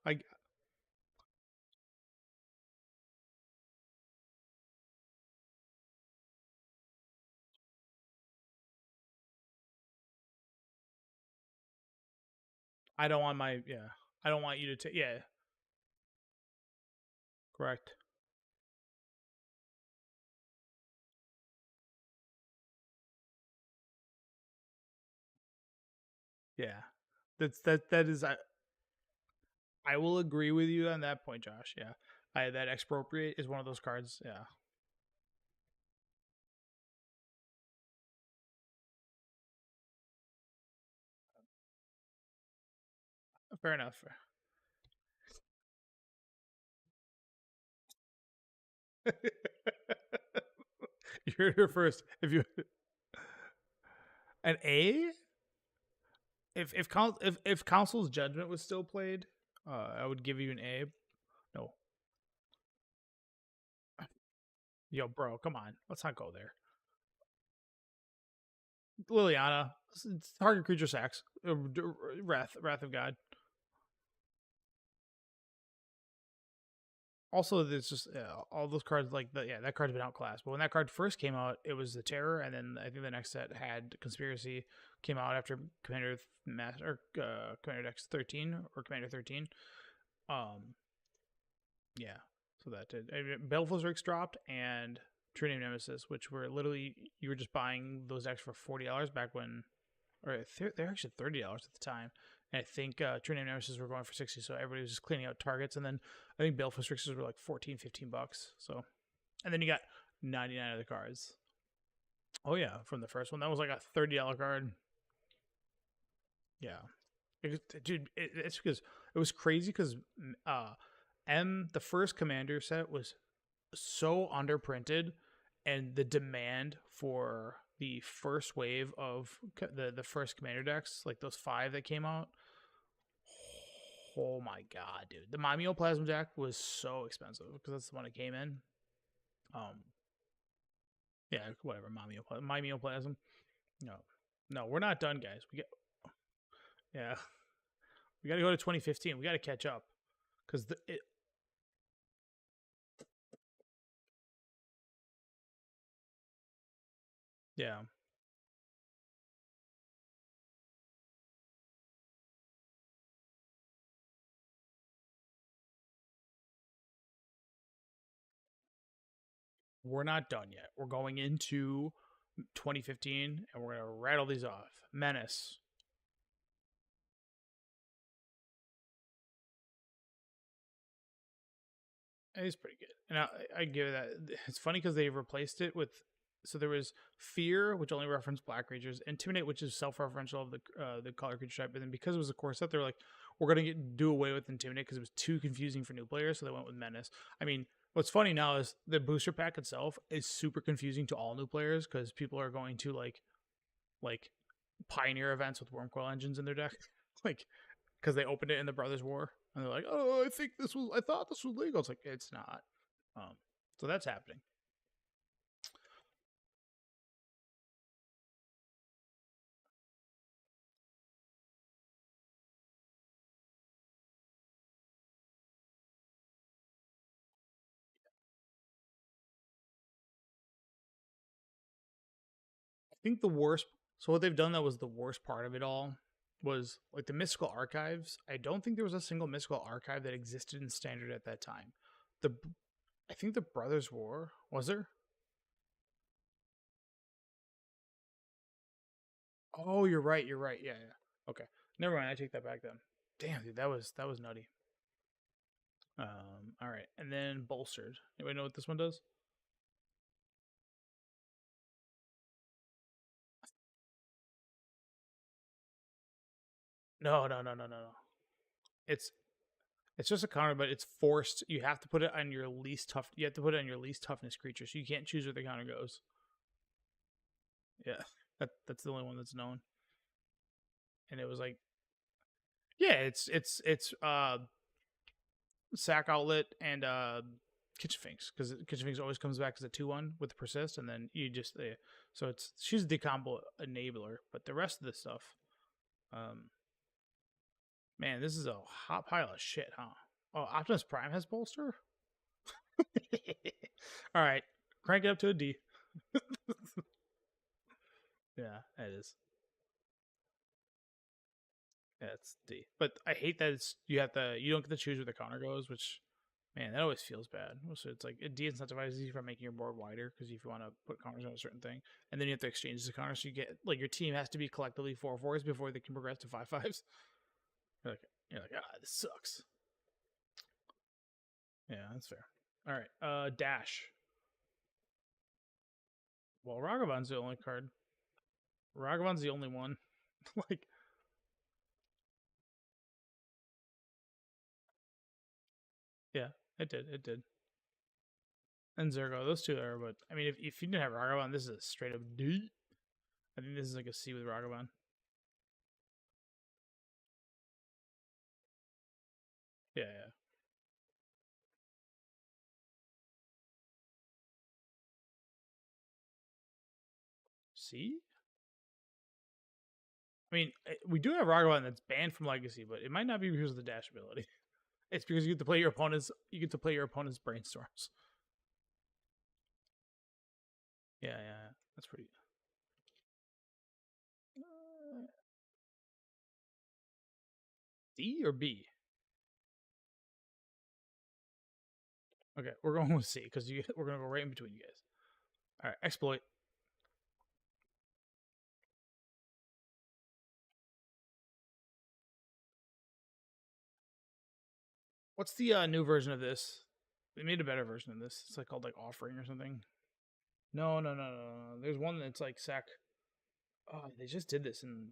I don't want my yeah. I don't want you to take yeah. Correct. Yeah. That is I will agree with you on that point, Josh. Yeah. That expropriate is one of those cards. Yeah. Fair enough. You're here first. If you an A, if Council's Judgment was still played, I would give you an A. No, yo, bro, come on, let's not go there. Liliana, target creature sacks. Wrath of God. Also, there's just all those cards like that card's been outclassed. But when that card first came out, it was the Terror, and then I think the next set had Conspiracy came out after Commander Master Commander X 13 or Commander 13. Um, yeah, so that did. Baleful's Rix dropped and True Name Nemesis, which were literally you were just buying those decks for $40 back when, or they're actually $30 at the time. And I think True Name Nemesis were going for 60, so everybody was just cleaning out targets. And then I think Baleful Strixes were like 14, $15. So, and then you got 99 of the cards. Oh yeah, from the first one, that was like a $30 card. Yeah, dude, it's because it was crazy because uh, the first Commander set was so underprinted, and the demand for the first wave of the first Commander decks, like those 5 that came out. Oh my god, dude! The Mimeoplasm deck was so expensive because that's the one that came in. Um, yeah, whatever. Mimeoplasm. No, no, we're not done, guys. Yeah, we got to go to 2015. We got to catch up because yeah, we're not done yet. We're going into 2015 and we're gonna rattle these off. Menace. It's pretty good, and I give it that. It's funny because they replaced it with. So there was Fear, which only referenced black creatures, Intimidate, which is self-referential of the color creature type, and then because it was a core set, they're like, we're gonna do away with Intimidate because it was too confusing for new players, so they went with Menace. I mean, what's funny now is the booster pack itself is super confusing to all new players because people are going to like pioneer events with Wormcoil engines in their deck, like because they opened it in the Brothers War and they're like, oh, I thought this was legal. It's like it's not. Um, so that's happening. I think the worst. So what they've done that was the worst part of it all was like the mystical archives. I don't think there was a single mystical archive that existed in standard at that time. The I think the Brothers War was there. Oh, you're right. You're right. Yeah, yeah. Okay, never mind. I take that back then. Damn, dude, that was nutty. All right, and then bolstered. Anybody know what this one does? No, no, no, no, no, no. It's it's just a counter, but it's forced. You have to put it on your least tough. You have to put it on your least toughness creature, so you can't choose where the counter goes. Yeah, that's the only one that's known. And it was like, yeah, it's sack outlet and kitchen finks because kitchen finks always comes back as a 2-1 with the persist, and then you just so it's she's the combo enabler, but the rest of the stuff, um, man, this is a hot pile of shit, huh? Oh, Optimus Prime has bolster. All right, crank it up to a D. Yeah, it is. Yeah, it's D. But I hate that you don't get to choose where the counter goes, which man, that always feels bad. So it's like it de-incentivizes you from making your board wider because if you want to put counters on a certain thing, and then you have to exchange the counters, so you get like your team has to be collectively 4/4s before they can progress to 5/5s. You're like this sucks. Yeah, that's fair. All right, dash. Well, Ragavan's the only card. Ragavan's the only one. Like, yeah, it did. It did. And Zergo, those two are. But I mean, if you didn't have Ragavan, this is a straight up D. I think this is like a C with Ragavan. Yeah, yeah. C. I mean, we do have Ragavan that's banned from Legacy, but it might not be because of the dash ability. It's because you get to play your opponent's. You get to play your opponent's brainstorms. Yeah, yeah, that's pretty. D or B? Okay, we're going with C because we're gonna go right in between you guys. All right, exploit. What's the new version of this? They made a better version of this. It's like called like offering or something. No, no, no, no, no. There's one that's like sack. Oh, they just did this in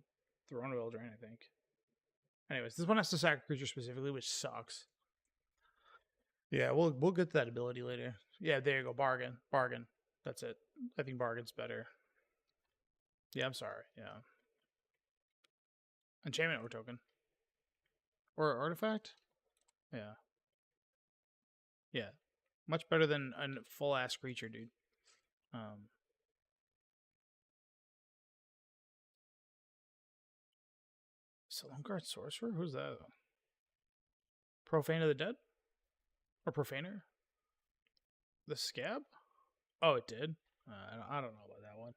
Throne of Eldraine, I think. Anyways, this one has to sack a creature specifically, which sucks. Yeah, we'll get to that ability later. Yeah, there you go. Bargain. Bargain. That's it. I think bargain's better. Yeah, I'm sorry. Yeah. Enchantment or token. Or artifact? Yeah. Yeah. Much better than a full ass creature, dude. Salonguard Sorcerer? Who's that? Profane of the Dead? Or Profaner? The Scab? Oh, it did? I don't know about that one.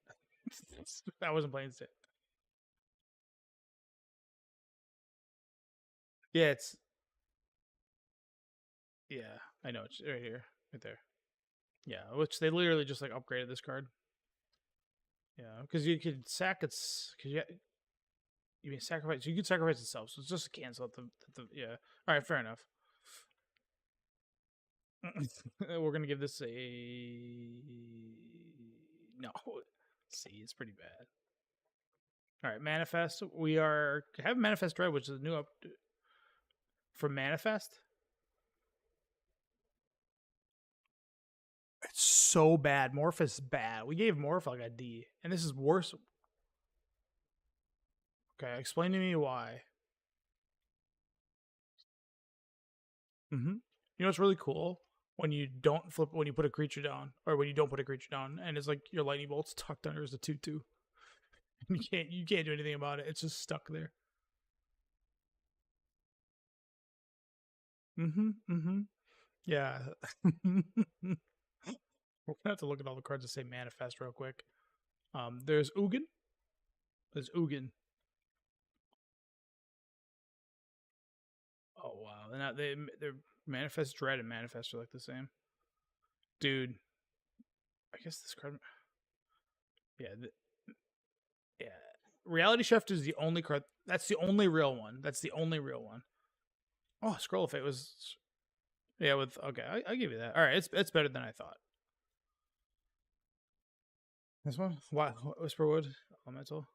I wasn't playing it. Yeah, it's. Yeah, I know. It's right here. Right there. Yeah, which they literally just like upgraded this card. Yeah, because you could sack its. Cause you mean sacrifice. You could sacrifice itself, so it's just a cancel at the. Yeah. All right, fair enough. We're gonna give this a no. See, it's pretty bad. All right, manifest. We have manifest dread, which is a new up for manifest. It's so bad. Morph is bad. We gave Morph like a D, and this is worse. Okay, explain to me why. Mm-hmm. You know what's really cool? When you don't flip, when you put a creature down, or when you don't put a creature down, and it's like your lightning bolt's tucked under as a 2/2. You can't do anything about it. It's just stuck there. Mm-hmm. Mm-hmm. Yeah. We're gonna have to look at all the cards that say manifest real quick. There's Ugin. There's Ugin. Oh wow. They're manifest dread and manifest are like the same. Dude. I guess this card. Yeah. Yeah. Reality Shift is the only card. That's the only real one. That's the only real one. Oh, Scroll of Fate was. Yeah, with okay, I give you that. All right, it's better than I thought. This one, what Whisperwood Elemental.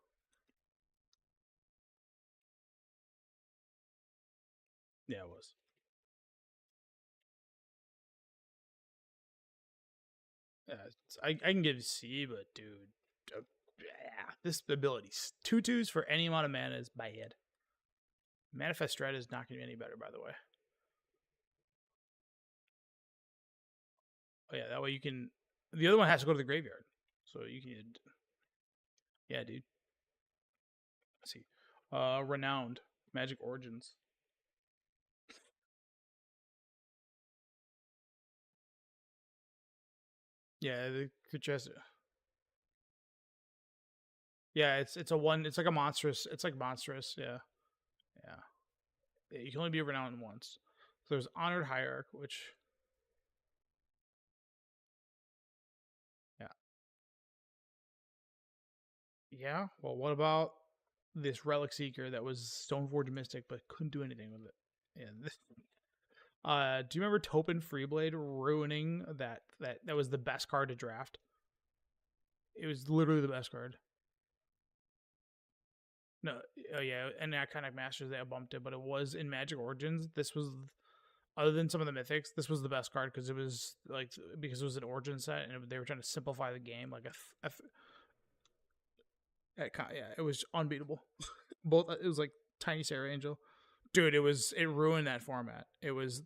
Yeah, it was. Yeah, I can give C, but dude, yeah, this ability 2/2s for any amount of mana is bad. Manifest Dread is not going to be any better, by the way. Oh yeah, that way you can. The other one has to go to the graveyard, so you can. Yeah, dude. Let's see. Renowned Magic Origins. Yeah, the creature has. Yeah, it's a one. It's like a monstrous. It's like monstrous. Yeah, yeah. You can only be renowned once. So there's Honored Hierarch, which. Yeah. Yeah. Well, what about this Relic Seeker that was Stoneforge Mystic but couldn't do anything with it? Yeah. Do you remember Topin Freeblade ruining that was the best card to draft? It was literally the best card. No, oh yeah, and Iconic Masters they bumped it, but it was in Magic Origins. This was other than some of the mythics, this was the best card because it was like because it was an origin set and they were trying to simplify the game. Like yeah, it was unbeatable. Both it was like Tiny Sarah Angel. Dude, it ruined that format. It was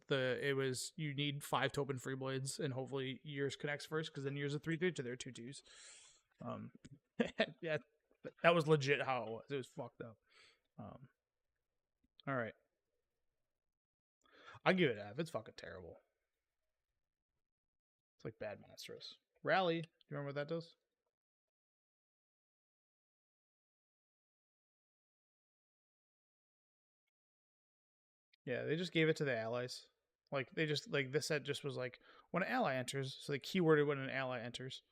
you need 5 Topin Free Blades and hopefully yours connects first because then yours are 3/3 to their 2/2s. Yeah, that was legit how it was. It was fucked up. Um, all right, I give it F. It's fucking terrible. It's like bad monstrous. Rally. Do you remember what that does? Yeah, they just gave it to the allies. Like they just like this set just was like when an ally enters. So they keyworded when an ally enters.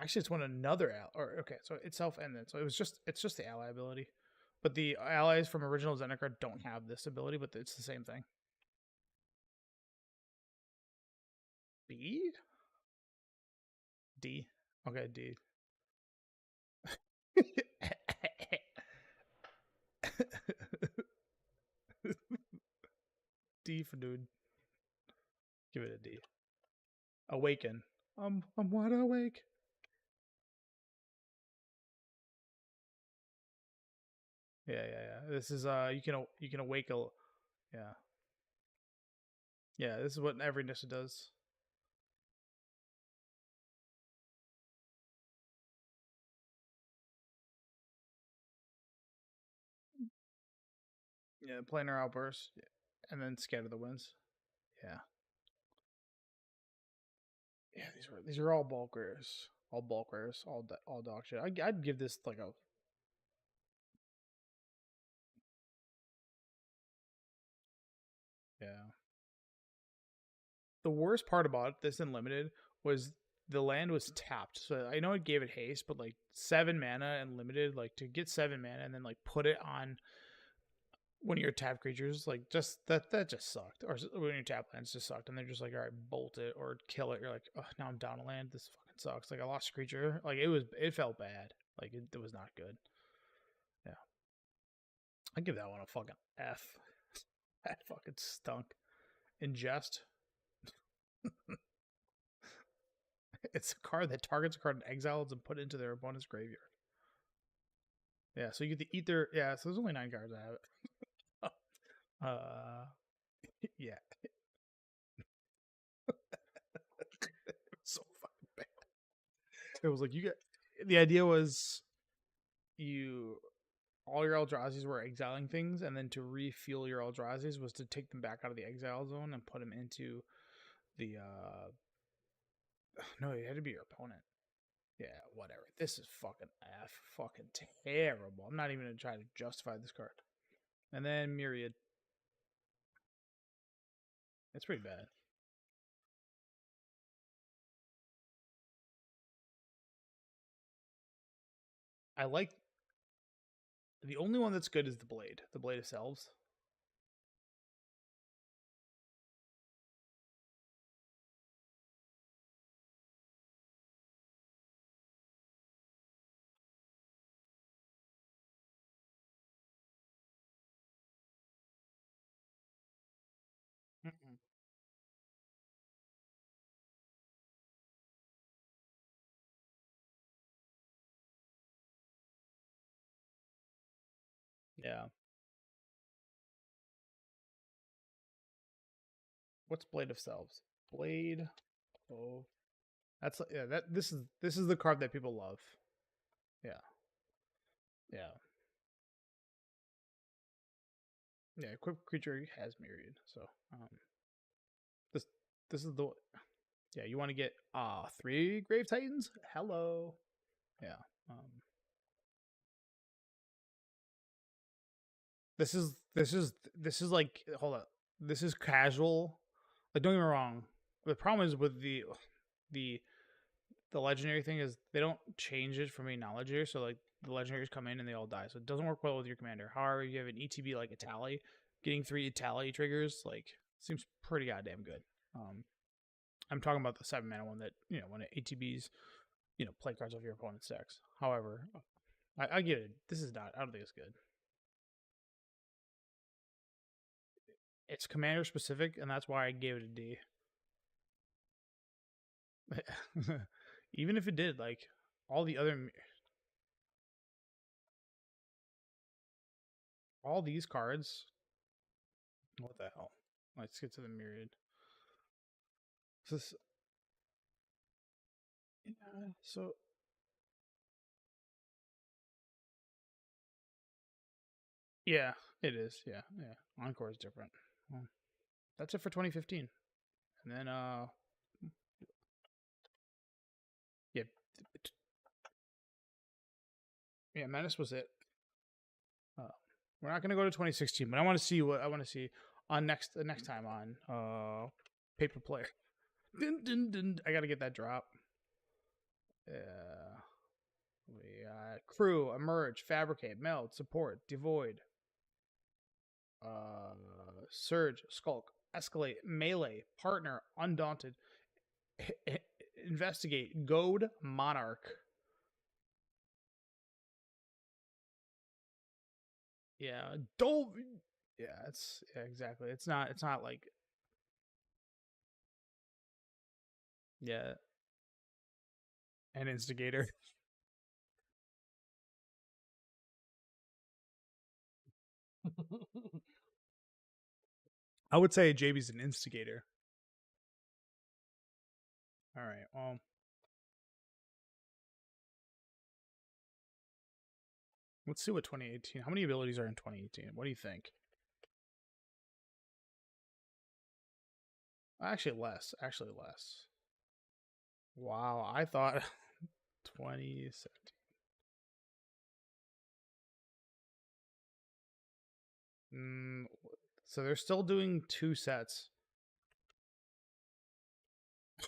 Actually, it's when another ally. Or okay, so itself and then so it's just the ally ability. But the allies from original Zendikar don't have this ability, but it's the same thing. B D. Okay, D. D for dude. Give it a D. Awaken. I'm wide awake. Yeah. This is you can awake a yeah. Yeah, this is what every Nissa does. Yeah, planar outburst, and then scatter the winds. Yeah, yeah. These are all bulk rares, all dog shit. I'd give this like a yeah. The worst part about this in limited was the land was tapped. So I know it gave it haste, but like 7 mana and limited, like to get 7 mana and then like put it on one of your tap creatures, like just that just sucked. Or when your tap lands just sucked, and they're just like, all right, bolt it or kill it. You're like, oh, now I'm down a land. This fucking sucks. Like I lost a creature. Like it felt bad. Like it was not good. Yeah, I give that one a fucking F. That fucking stunk. Ingest. It's a card that targets a card in exiled and put it into their opponent's graveyard. Yeah, so you get to eat their yeah. So there's only 9 cards I have it. Yeah, so fucking bad. It was like you get the idea was you all your Eldrazi's were exiling things, and then to refuel your Eldrazi's was to take them back out of the exile zone and put them into the no, it had to be your opponent. Yeah, whatever. This is fucking F. Fucking terrible. I'm not even gonna try to justify this card. And then Myriad. It's pretty bad. I like the only one that's good is the Blade. The Blade of Selves. Mm-mm. Yeah. What's Blade of Selves? Blade. Oh, that's yeah. That this is the card that people love. Yeah. Yeah. Yeah. Equipped creature has Myriad. So this this is the yeah. You want to get 3 Grave Titans? Hello. Yeah. This is like hold up. This is casual. Like don't get me wrong. The problem is with the the legendary thing is they don't change it from a knowledge here. So like the legendaries come in and they all die. So it doesn't work well with your commander. However, you have an ETB like Itali, getting 3 Itali triggers like seems pretty goddamn good. Um, I'm talking about the 7 mana one that when it ATBs play cards off your opponent's decks. However, I get it. This is not. I don't think it's good. It's commander specific, and that's why I gave it a D. Even if it did, like all the other, all these cards. What the hell? Let's get to the myriad. So Yeah, it is. Yeah, yeah. Encore is different. Well, that's it for 2015. And then yeah, yeah, Menace was it. Uh, we're not gonna go to 2016, but I want to see what I want to see on next the next time on Paper Player. Dun, dun, dun. I gotta get that drop. Yeah. We got Crew, Emerge, Fabricate, Meld, Support, Devoid, Surge, Skulk, Escalate, Melee, Partner, Undaunted, Investigate, Goad, Monarch. Yeah, don't. Yeah, it's yeah, exactly. It's not. It's not like yeah, an instigator. I would say JB's an instigator. All right. Let's see what 2018. How many abilities are in 2018? What do you think? Actually, less. Actually, less. Wow, I thought 2017. Mm, so they're still doing two sets.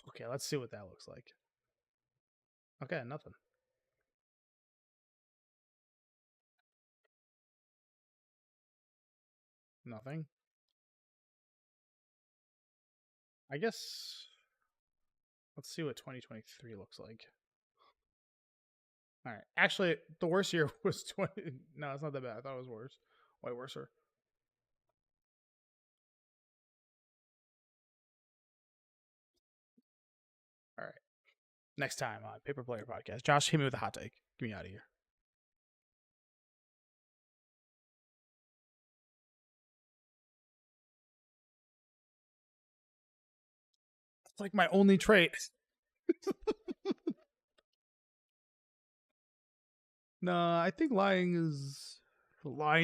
Okay, let's see what that looks like. Okay, nothing. Nothing. I guess let's see what 2023 looks like. All right. Actually, the worst year was 20. No, it's not that bad. I thought it was worse. Way worse. All right. Next time on Paper Player Podcast. Josh, hit me with a hot take. Get me out of here. It's like my only trait. No, I think lying is lying